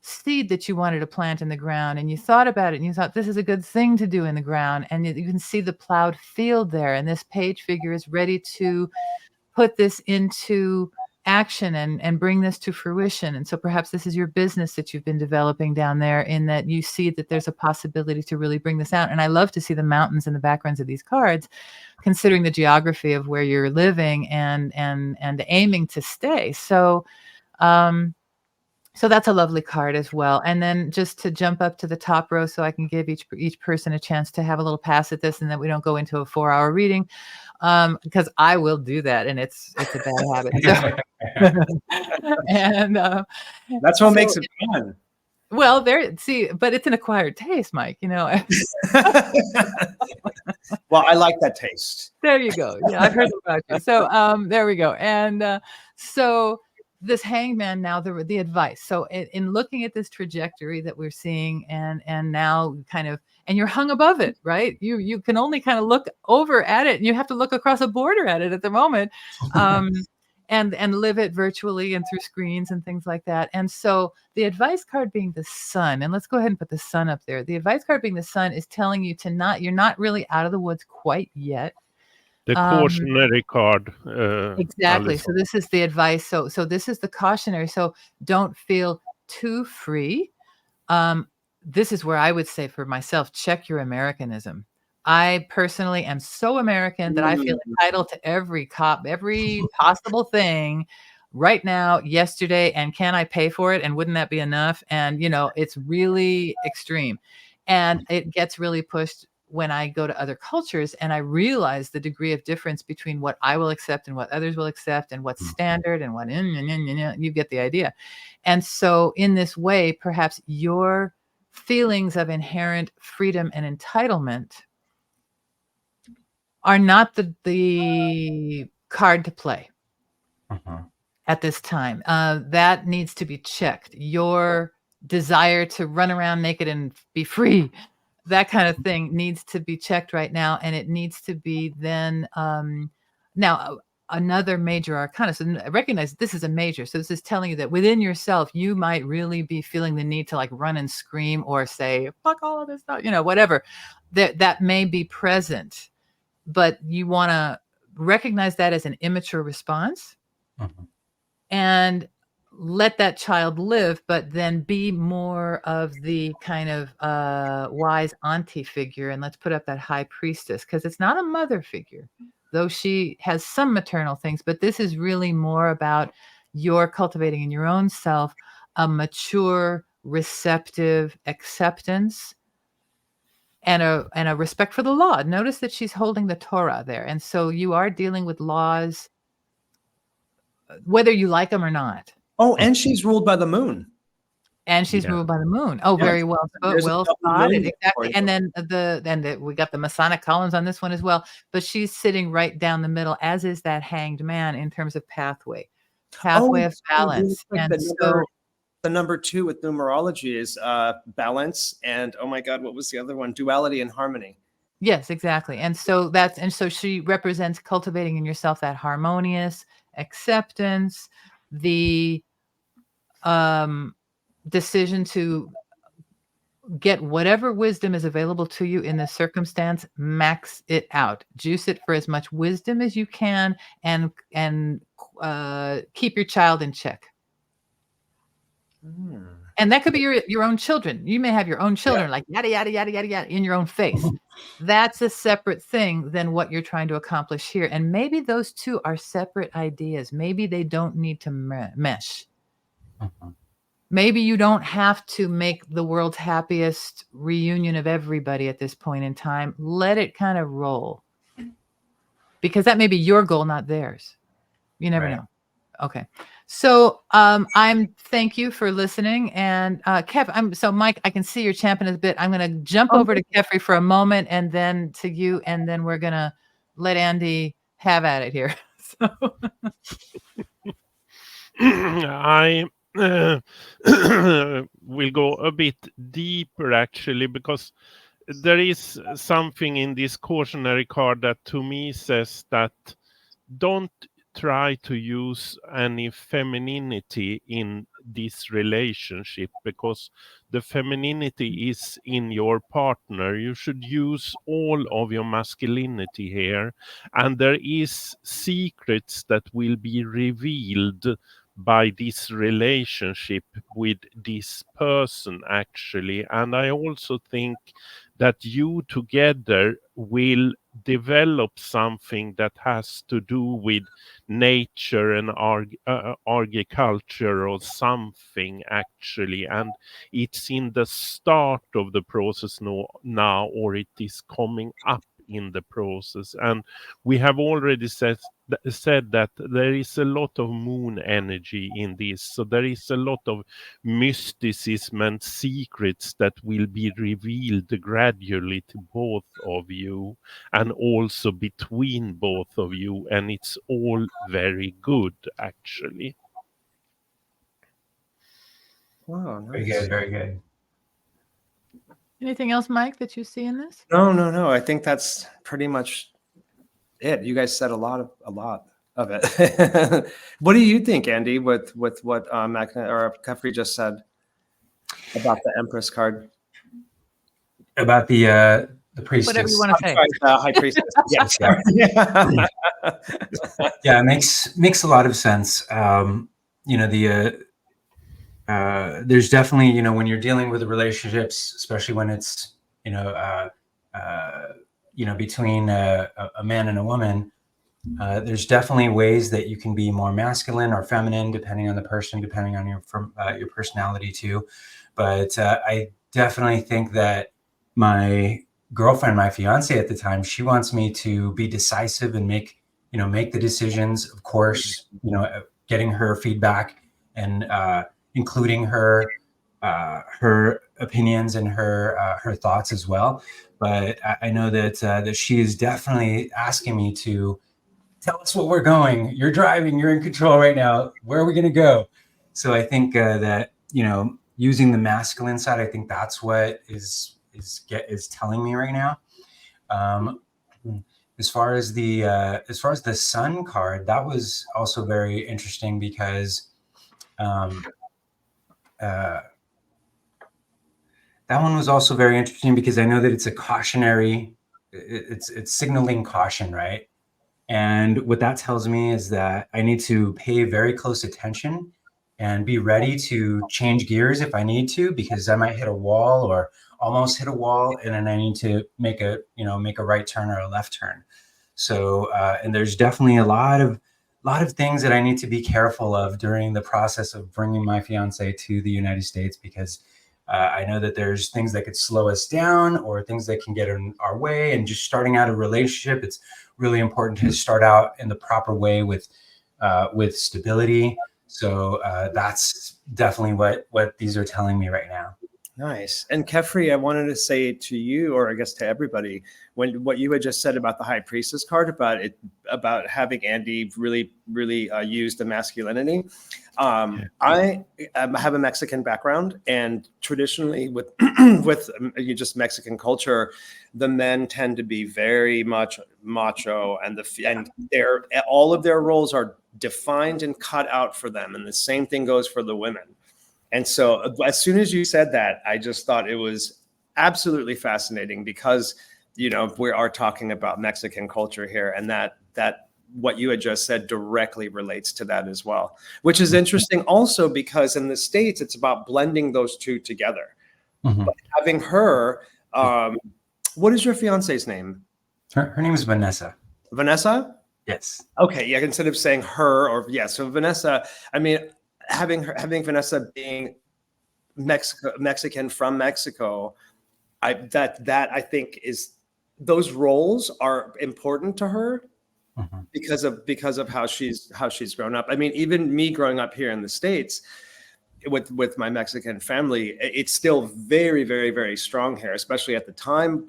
seed that you wanted to plant in the ground, and you thought about it and you thought this is a good thing to do in the ground, and you can see the plowed field there, and this page figure is ready to put this into action and bring this to fruition. And so perhaps this is your business that you've been developing down there, in that you see that there's a possibility to really bring this out. And I love to see the mountains in the backgrounds of these cards, considering the geography of where you're living and aiming to stay. So that's a lovely card as well. And then just to jump up to the top row so I can give each person a chance to have a little pass at this, and that we don't go into a 4-hour reading, because I will do that, and it's a bad habit. And that's what makes it fun. Well, but it's an acquired taste, Mike, Well, I like that taste. There you go. Yeah, I've heard about you. So there we go. And so this hangman, now the advice. So in looking at this trajectory that we're seeing, and now kind of, and you're hung above it, right? You can only kind of look over at it, and you have to look across a border at it at the moment, and live it virtually and through screens and things like that. And so the advice card being the sun, and let's go ahead and put the sun up there. The advice card being the sun is telling you you're not really out of the woods quite yet. The cautionary card. Exactly. Alison. So this is the advice. So this is the cautionary. So don't feel too free. This is where I would say for myself, check your Americanism. I personally am so American that I feel entitled to every possible thing right now, yesterday, and can I pay for it? And wouldn't that be enough? And, it's really extreme. And it gets really pushed when I go to other cultures, and I realize the degree of difference between what I will accept and what others will accept, and what's standard and what, you get the idea. And so in this way, perhaps your feelings of inherent freedom and entitlement are not the card to play at this time. That needs to be checked. Your desire to run around naked and be free, that kind of thing, needs to be checked right now. And it needs to be then, now another major arcana. So recognize this is a major. So this is telling you that within yourself, you might really be feeling the need to like run and scream or say, fuck all of this stuff, whatever. That may be present, but you want to recognize that as an immature response and let that child live, but then be more of the kind of wise auntie figure. And let's put up that high priestess, because it's not a mother figure, though she has some maternal things. But this is really more about your cultivating in your own self a mature, receptive acceptance and a respect for the law. Notice that she's holding the Torah there. And so you are dealing with laws, whether you like them or not. Oh, and she's ruled by the moon. And she's ruled by the moon. Oh, Yes. very well. There's a Well double spotted. moon Exactly. for And you. then we got the Masonic columns on this one as well. But she's sitting right down the middle, as is that hanged man in terms of pathway of Really balance. quick, And so the number 2 with numerology is balance, and oh my God, what was the other one? Duality and harmony. yes, exactly. And so she represents cultivating in yourself that harmonious acceptance, the decision to get whatever wisdom is available to you in this circumstance, max it out, juice it for as much wisdom as you can, and keep your child in check. And that could be your own children. You may have your own children, like yada, yada, yada, yada, yada, in your own face. That's a separate thing than what you're trying to accomplish here. And maybe those two are separate ideas. Maybe they don't need to mesh. Maybe you don't have to make the world's happiest reunion of everybody at this point in time. Let it kind of roll. Because that may be your goal, not theirs. You never know. Okay. So thank you for listening. And Kev, Mike, I can see you're champing a bit. I'm going to jump over to Kefri for a moment and then to you, and then we're going to let Andy have at it here. So I will go a bit deeper actually, because there is something in this cautionary card that to me says that don't try to use any femininity in this relationship, because the femininity is in your partner. You should use all of your masculinity here, and there is secrets that will be revealed by this relationship with this person actually. And I also think that you together will develop something that has to do with nature and agriculture or something actually, and it's in the start of the process now, or it is coming up in the process. And we have already said that there is a lot of moon energy in this, so there is a lot of mysticism and secrets that will be revealed gradually to both of you, and also between both of you, and it's all very good actually. Wow, nice. Very good, very good. anything else, Mike, that you see in this? No. I think that's pretty much it. You guys said a lot of it. What do you think, Andy, with what Kefri just said about the Empress card? About the priestess. Whatever you want to say. High priestess. Yes. Yeah, it makes a lot of sense. There's definitely, when you're dealing with the relationships, especially when it's, between a man and a woman, there's definitely ways that you can be more masculine or feminine, depending on the person, depending on your personality too. But I definitely think that my girlfriend, my fiance at the time, she wants me to be decisive and make the decisions, of course, getting her feedback and including her opinions and her thoughts as well. But I know that she is definitely asking me to tell us what we're going. You're driving, you're in control right now. Where are we going to go? So I think that, using the masculine side, I think that's what is telling me right now. As far as the sun card, that was also very interesting because that one was also very interesting because I know that it's a cautionary, it's signaling caution, right? And what that tells me is that I need to pay very close attention and be ready to change gears if I need to, because I might hit a wall or almost hit a wall, and then I need to make a right turn or a left turn. So, and there's definitely a lot of things that I need to be careful of during the process of bringing my fiance to the United States, because I know that there's things that could slow us down or things that can get in our way. And just starting out a relationship, it's really important to start out in the proper way with stability. So that's definitely what these are telling me right now. Nice. And Kefri, I wanted to say to you, or I guess to everybody, when what you had just said about the High Priestess card, about having Andy really use the masculinity. I have a Mexican background, and traditionally with just Mexican culture, the men tend to be very much macho, and all of their roles are defined and cut out for them, and the same thing goes for the women. And so as soon as you said that, I just thought it was absolutely fascinating, because, we are talking about Mexican culture here, and that what you had just said directly relates to that as well, which is interesting also because in the States, it's about blending those two together. Mm-hmm. But having her, what is your fiance's name? Her name is Vanessa. Vanessa? Yes. Okay. Yeah. Instead of saying her so Vanessa, I mean, having Vanessa being Mexican from Mexico, I think is, those roles are important to her, mm-hmm. because of how she's grown up. I mean, even me growing up here in the States with my Mexican family, it's still very, very, very strong here, especially at the time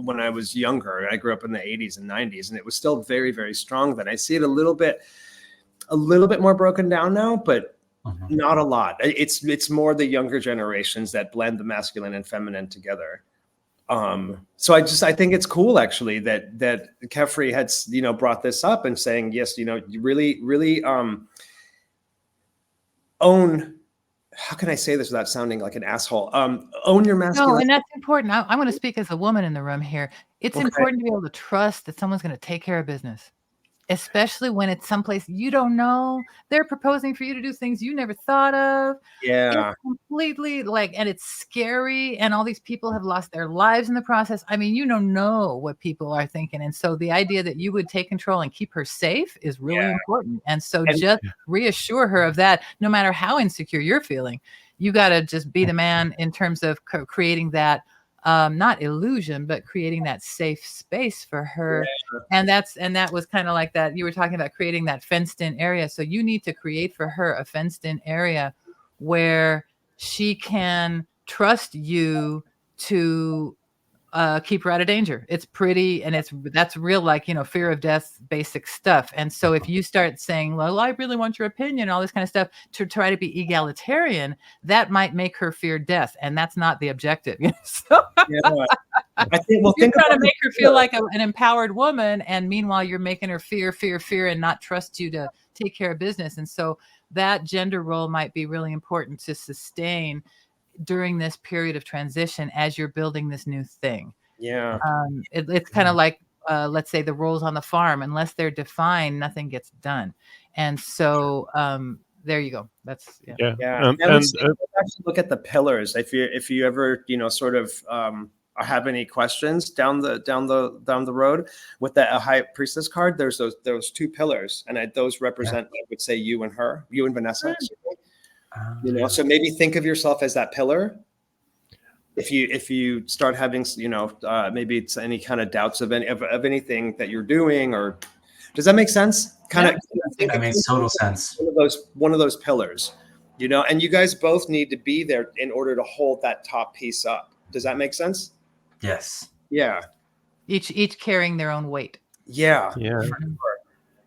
when I was younger. I grew up in the 80s and 90s, and it was still very, very strong then. I see it a little bit more broken down now, but mm-hmm. not a lot. It's more the younger generations that blend the masculine and feminine together. So I think it's cool actually that Kefri had, brought this up and saying, yes, you really own, how can I say this without sounding like an asshole? Own your masculine. No, and that's important. I'm going to speak as a woman in the room here. It's important to be able to trust that someone's going to take care of business, especially when it's someplace you don't know. They're proposing for you to do things you never thought of. Yeah. It's completely and it's scary. And all these people have lost their lives in the process. I mean, know what people are thinking. And so the idea that you would take control and keep her safe is really important. And so just reassure her of that, no matter how insecure you're feeling. You got to just be the man in terms of creating that, not illusion, but creating that safe space for her. Yeah. And that was kind of like that. You were talking about creating that fenced in area. So you need to create for her a fenced in area where she can trust you to keep her out of danger. It's pretty, and that's real, fear of death, basic stuff. And so if you start saying, well, I really want your opinion, all this kind of stuff, to try to be egalitarian, that might make her fear death. And that's not the objective. So I think, you're trying to make her feel like an empowered woman. And meanwhile, you're making her fear, and not trust you to take care of business. And so that gender role might be really important to sustain during this period of transition as you're building this new thing. Yeah. It's kind of like, let's say the roles on the farm, unless they're defined, nothing gets done. And so there you go. That's And actually look at the pillars. If you ever, sort of have any questions down the road with that High Priestess card, there's those two pillars, and those represent, I would say, you and Vanessa. So maybe think of yourself as that pillar. If you start having, maybe it's any kind of doubts of anything that you're doing, or does that make sense? That makes total sense. One of those pillars, and you guys both need to be there in order to hold that top piece up. Does that make sense? Yes. Yeah. Each carrying their own weight. Yeah. Yeah. For sure.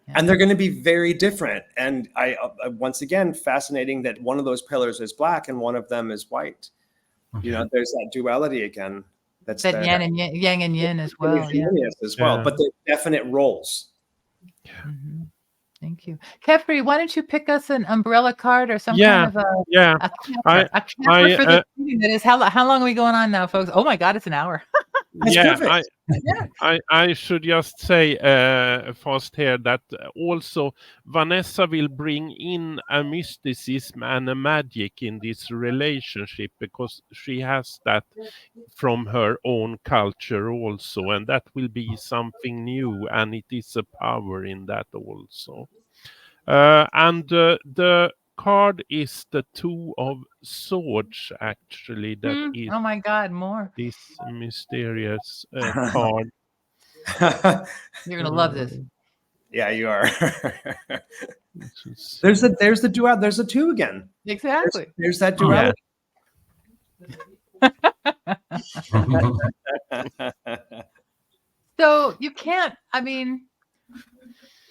And they're going to be very different. And I once again, fascinating that one of those pillars is black and one of them is white. Okay. There's that duality again. That's that yang and yin as well. As well, but they're definite roles. Mm-hmm. Thank you. Kefri, why don't you pick us an umbrella card or some Yeah, kind of yeah. a capper for the reading that is. How long are we going on now, folks? Oh my God, it's an hour. That's perfect. I should just say fast here that also Vanessa will bring in a mysticism and a magic in this relationship, because she has that from her own culture also, and that will be something new, and it is a power in that also. And the card is the Two of Swords, actually. That is Oh my God, more. this mysterious card. You're gonna love this. Yeah, you are. There's the duality. There's a two again. Exactly. There's that duality. So you can't, I mean,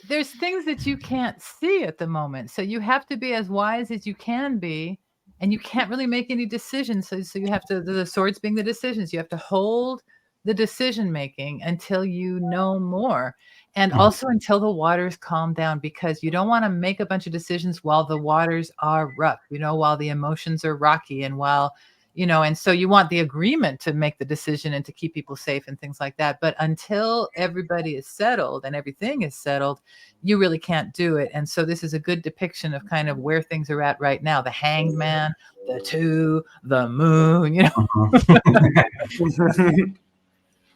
there's things that you can't see at the moment. So you have to be as wise as you can be, and you can't really make any decisions. So you have to, the swords being the decisions, you have to hold the decision making until you know more. And also until the waters calm down, because you don't want to make a bunch of decisions while the waters are rough, while the emotions are rocky, and while and so you want the agreement to make the decision and to keep people safe and things like that. But until everybody is settled and everything is settled, you really can't do it. And so this is a good depiction of kind of where things are at right now. The Hanged Man, the Two, the Moon,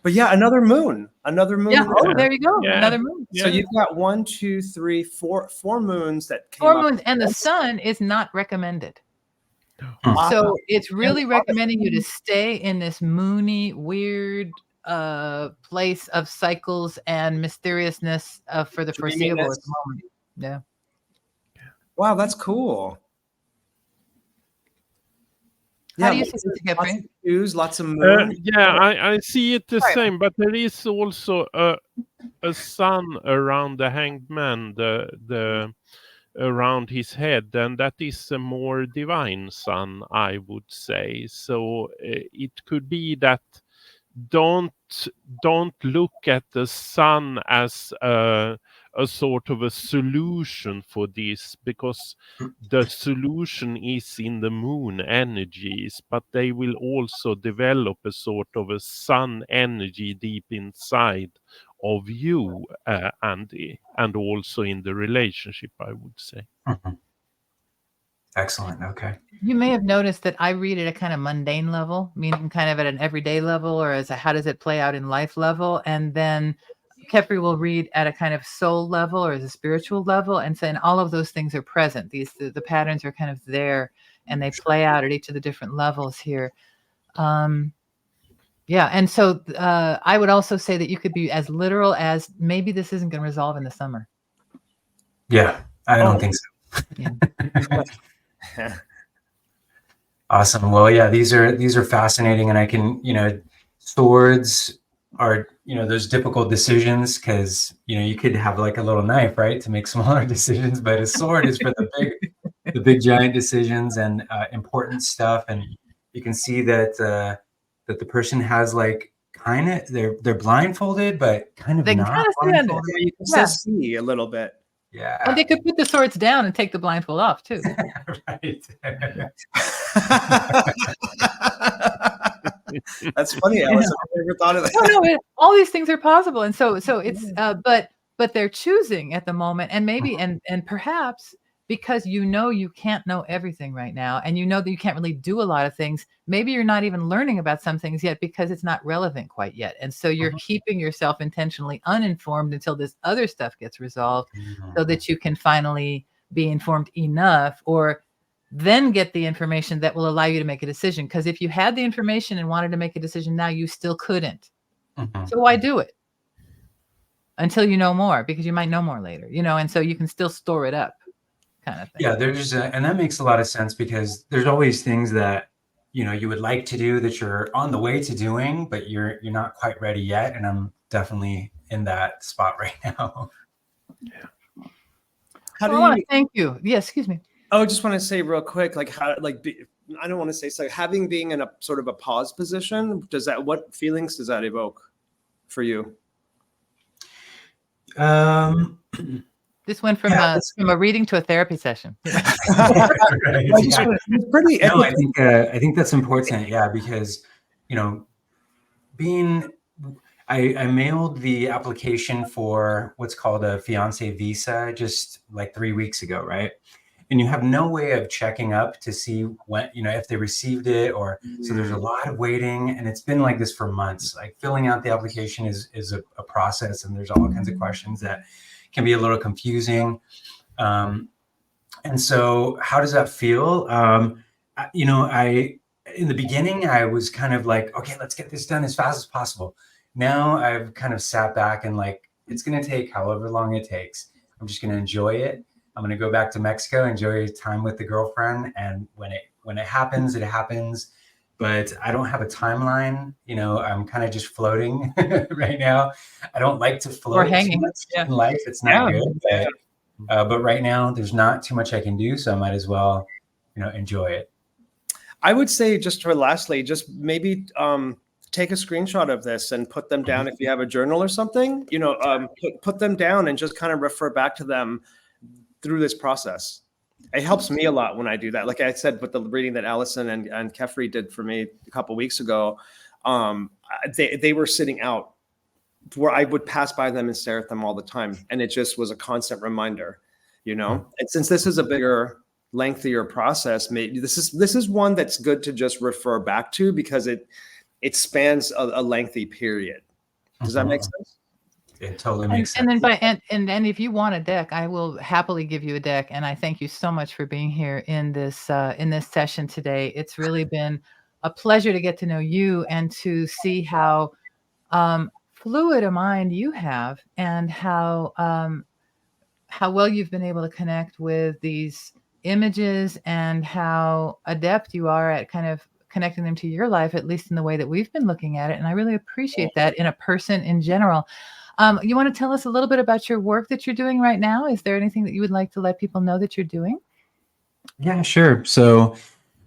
But yeah, another moon. Yeah. Oh, there you go. Yeah. Another moon. So you've got 1, 2, 3, 4 moons that came 4 up. moons, and the sun is not recommended. So it's really recommending you to stay in this moony, weird place of cycles and mysteriousness for the foreseeable at the moment. Yeah. Wow, that's cool. How do you see it, lots of twos, lots of moon. I see it the same, but there is also a sun around the Hanged Man, the around his head, and that is a more divine sun, I would say. So it could be that don't look at the sun as a sort of a solution for this, because the solution is in the moon energies, but they will also develop a sort of a sun energy deep inside of you, and also in the relationship, I would say. Excellent. Okay. You may have noticed that I read at a kind of mundane level, meaning kind of at an everyday level, or as a how does it play out in life level. And then Kefri will read at a kind of soul level or as a spiritual level. And so, and all of those things are present. The patterns are kind of there, and they play out at each of the different levels here. Yeah. And so I would also say that you could be as literal as maybe this isn't going to resolve in the summer. Yeah, I don't think so. Yeah. Awesome. Well, yeah, these are fascinating, and I can, swords are, those difficult decisions, because, you could have like a little knife, right, to make smaller decisions, but a sword is for the big giant decisions and important stuff. And you can see that that the person has like kind of they're blindfolded, but kind of They can not kind of see under. Yeah, you can still see a little bit. Yeah. And they could put the swords down and take the blindfold off too. Right. That's funny, Alice. I never thought of that. No, all these things are possible, and so it's but they're choosing at the moment, and maybe and perhaps because you can't know everything right now, and that you can't really do a lot of things. Maybe you're not even learning about some things yet because it's not relevant quite yet, and so you're keeping yourself intentionally uninformed until this other stuff gets resolved, so that you can finally be informed enough, or then get the information that will allow you to make a decision. Because if you had the information and wanted to make a decision now, you still couldn't. So why do it until you know more? Because you might know more later, and so you can still store it up, kind of thing. Yeah, and that makes a lot of sense, because there's always things that you would like to do that you're on the way to doing, but you're not quite ready yet. And I'm definitely in that spot right now. Yeah. I want to thank you. Yeah, excuse me. Oh, I just want to say real quick, I don't want to say so. Being in a sort of a pause position, what feelings does that evoke for you? The This went from a reading to a therapy session. Right, It's pretty. No, I think that's important. Yeah, because I mailed the application for what's called a fiance visa just like 3 weeks ago, right? And you have no way of checking up to see when, if they received it, or so there's a lot of waiting, and it's been like this for months. Like filling out the application is a process, and there's all kinds of questions that can be a little confusing. And so how does that feel? In the beginning, I was kind of like, okay, let's get this done as fast as possible. Now I've kind of sat back and like, it's going to take however long it takes. I'm just going to enjoy it. I'm going to go back to Mexico, enjoy time with the girlfriend. And when it happens, it happens. But I don't have a timeline. I'm kind of just floating right now. I don't like to float too much in life. It's not good. But right now, there's not too much I can do. So I might as well, enjoy it. I would say just for lastly, just maybe take a screenshot of this and put them down. If you have a journal or something, put them down and just kind of refer back to them through this process. It helps me a lot when I do that. Like I said, with the reading that Allison and Kefri did for me a couple of weeks ago, they were sitting out where I would pass by them and stare at them all the time. And it just was a constant reminder, and since this is a bigger, lengthier process, maybe this is one that's good to just refer back to, because it spans a lengthy period. Does that make sense? It totally makes sense. And then if you want a deck, I will happily give you a deck. And I thank you so much for being here in this session today. It's really been a pleasure to get to know you and to see how fluid a mind you have, and how well you've been able to connect with these images, and how adept you are at kind of connecting them to your life, at least in the way that we've been looking at it. And I really appreciate that in a person in general. You want to tell us a little bit about your work that you're doing right now? Is there anything that you would like to let people know that you're doing? Yeah, sure. So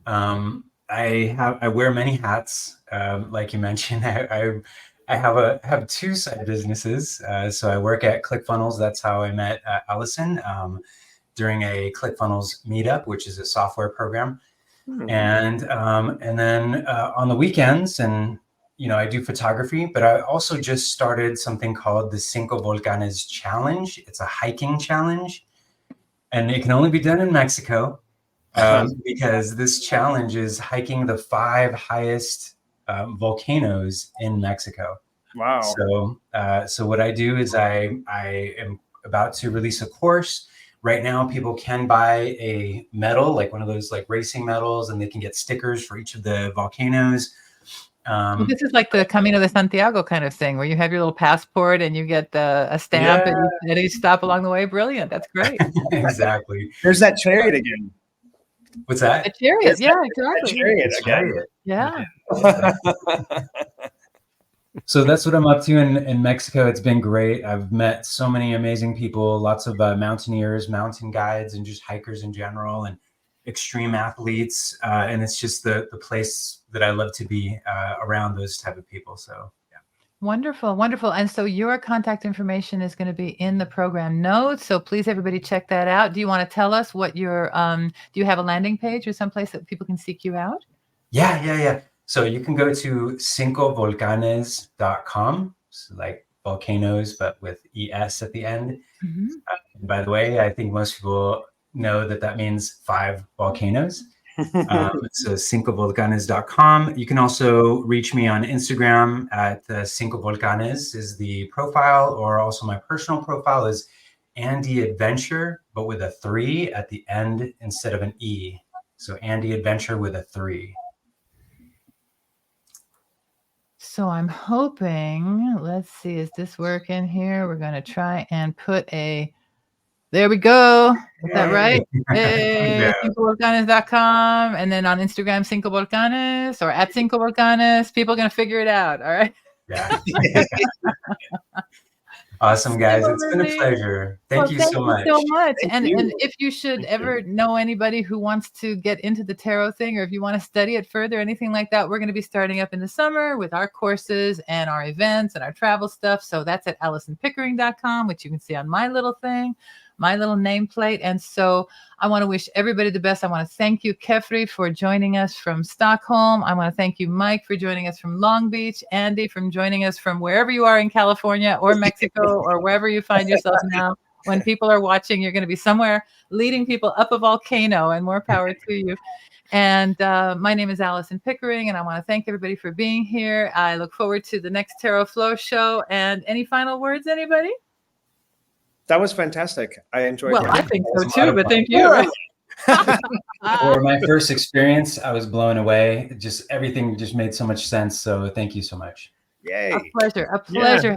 I wear many hats. Like you mentioned, I have two side businesses. So I work at ClickFunnels. That's how I met Allison during a ClickFunnels meetup, which is a software program. And then on the weekends, and I do photography, but I also just started something called the CINCO VOLCANES challenge. It's a hiking challenge, and it can only be done in Mexico because this challenge is hiking the 5 highest volcanoes in Mexico. Wow. So what I do is I am about to release a course. Right now, people can buy a medal, like one of those like racing medals, and they can get stickers for each of the volcanoes. This is like the Camino de Santiago kind of thing, where you have your little passport and you get a stamp at each stop along the way. Brilliant. That's great. Exactly. There's that chariot again. What's that? A chariot. Yeah, exactly. Chariot again. Yeah. So that's what I'm up to in Mexico. It's been great. I've met so many amazing people, lots of mountaineers, mountain guides, and just hikers in general, and extreme athletes. And it's just the place that I love to be around those type of people. So yeah. Wonderful, wonderful. And so your contact information is going to be in the program notes. So please, everybody, check that out. Do you want to tell us what your do you have a landing page or someplace that people can seek you out? Yeah. So you can go to cincovolcanes.com, so like volcanoes, but with ES at the end. Mm-hmm. By the way, I think most people know that means 5 volcanoes. So cincovolcanes.com. You can also reach me on Instagram at Cinco Volcanes is the profile, or also my personal profile is Andy Adventure, but with a 3 at the end instead of an E. So Andy Adventure with a 3. So I'm hoping, let's see, is this working here? We're going to try and put there we go. Is that right? Hey, cincovolcanes.com. And then on Instagram, Cinco Volcanes, or at Cinco Volcanes. People are going to figure it out. All right. Yeah. Awesome, guys. It's been a pleasure. Thank you so much. Thank you so much. And if you should ever know anybody who wants to get into the tarot thing, or if you want to study it further, anything like that, we're going to be starting up in the summer with our courses and our events and our travel stuff. So that's at AllisonPickering.com, which you can see on my little thing. my little nameplate. And so I want to wish everybody the best. I want to thank you, Kefri, for joining us from Stockholm. I want to thank you, Mike, for joining us from Long Beach, Andy, from joining us from wherever you are in California or Mexico or wherever you find yourself now. When people are watching, you're going to be somewhere leading people up a volcano, and more power to you. And my name is Allison Pickering, and I want to thank everybody for being here. I look forward to the next Tarot Flow show. And any final words, anybody? That was fantastic. I enjoyed Well, it. I think so too, but thank you. For my first experience, I was blown away. Just everything just made so much sense. So thank you so much. Yay. A pleasure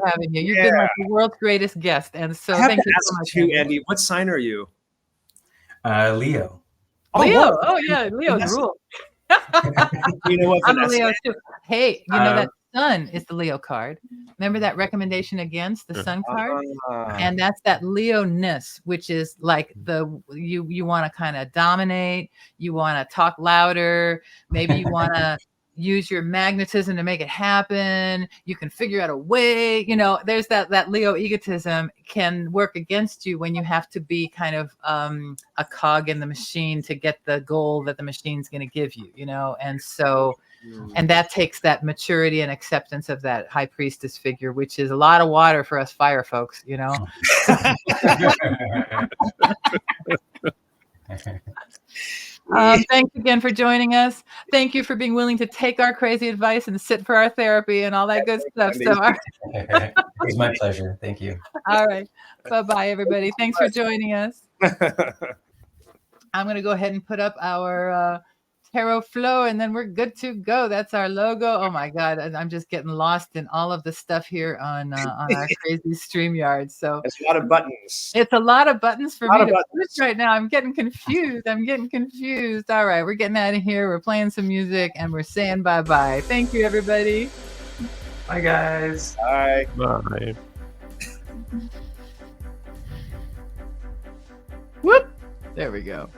having you. You've been like the world's greatest guest. And so I have thank to you ask so much. too, Andy, what sign are you? Leo. Leo. wow. Oh, yeah. Leo's Yes. rule. You know what? I'm a Vanessa? Leo too. Hey, you know that sun is the Leo card. Remember that recommendation against the sun card? And that's that Leo-ness, which is like you want to kind of dominate, you want to talk louder, maybe you want to use your magnetism to make it happen. You can figure out a way, there's that Leo egotism can work against you when you have to be kind of a cog in the machine to get the goal that the machine's going to give you, and so and that takes that maturity and acceptance of that high priestess figure, which is a lot of water for us fire folks, Thanks again for joining us. Thank you for being willing to take our crazy advice and sit for our therapy and all that good stuff. It was my pleasure. Thank you. All right. Bye-bye, everybody. Thanks for joining us. I'm going to go ahead and put up our Tarot Flow, and then we're good to go. That's our logo. Oh my God, I'm just getting lost in all of the stuff here on our crazy StreamYard. So it's a lot of buttons. It's a lot of buttons for me to push right now. I'm getting confused. All right, we're getting out of here. We're playing some music, and we're saying bye-bye. Thank you, everybody. Bye, guys. Bye. Bye. Whoop. There we go.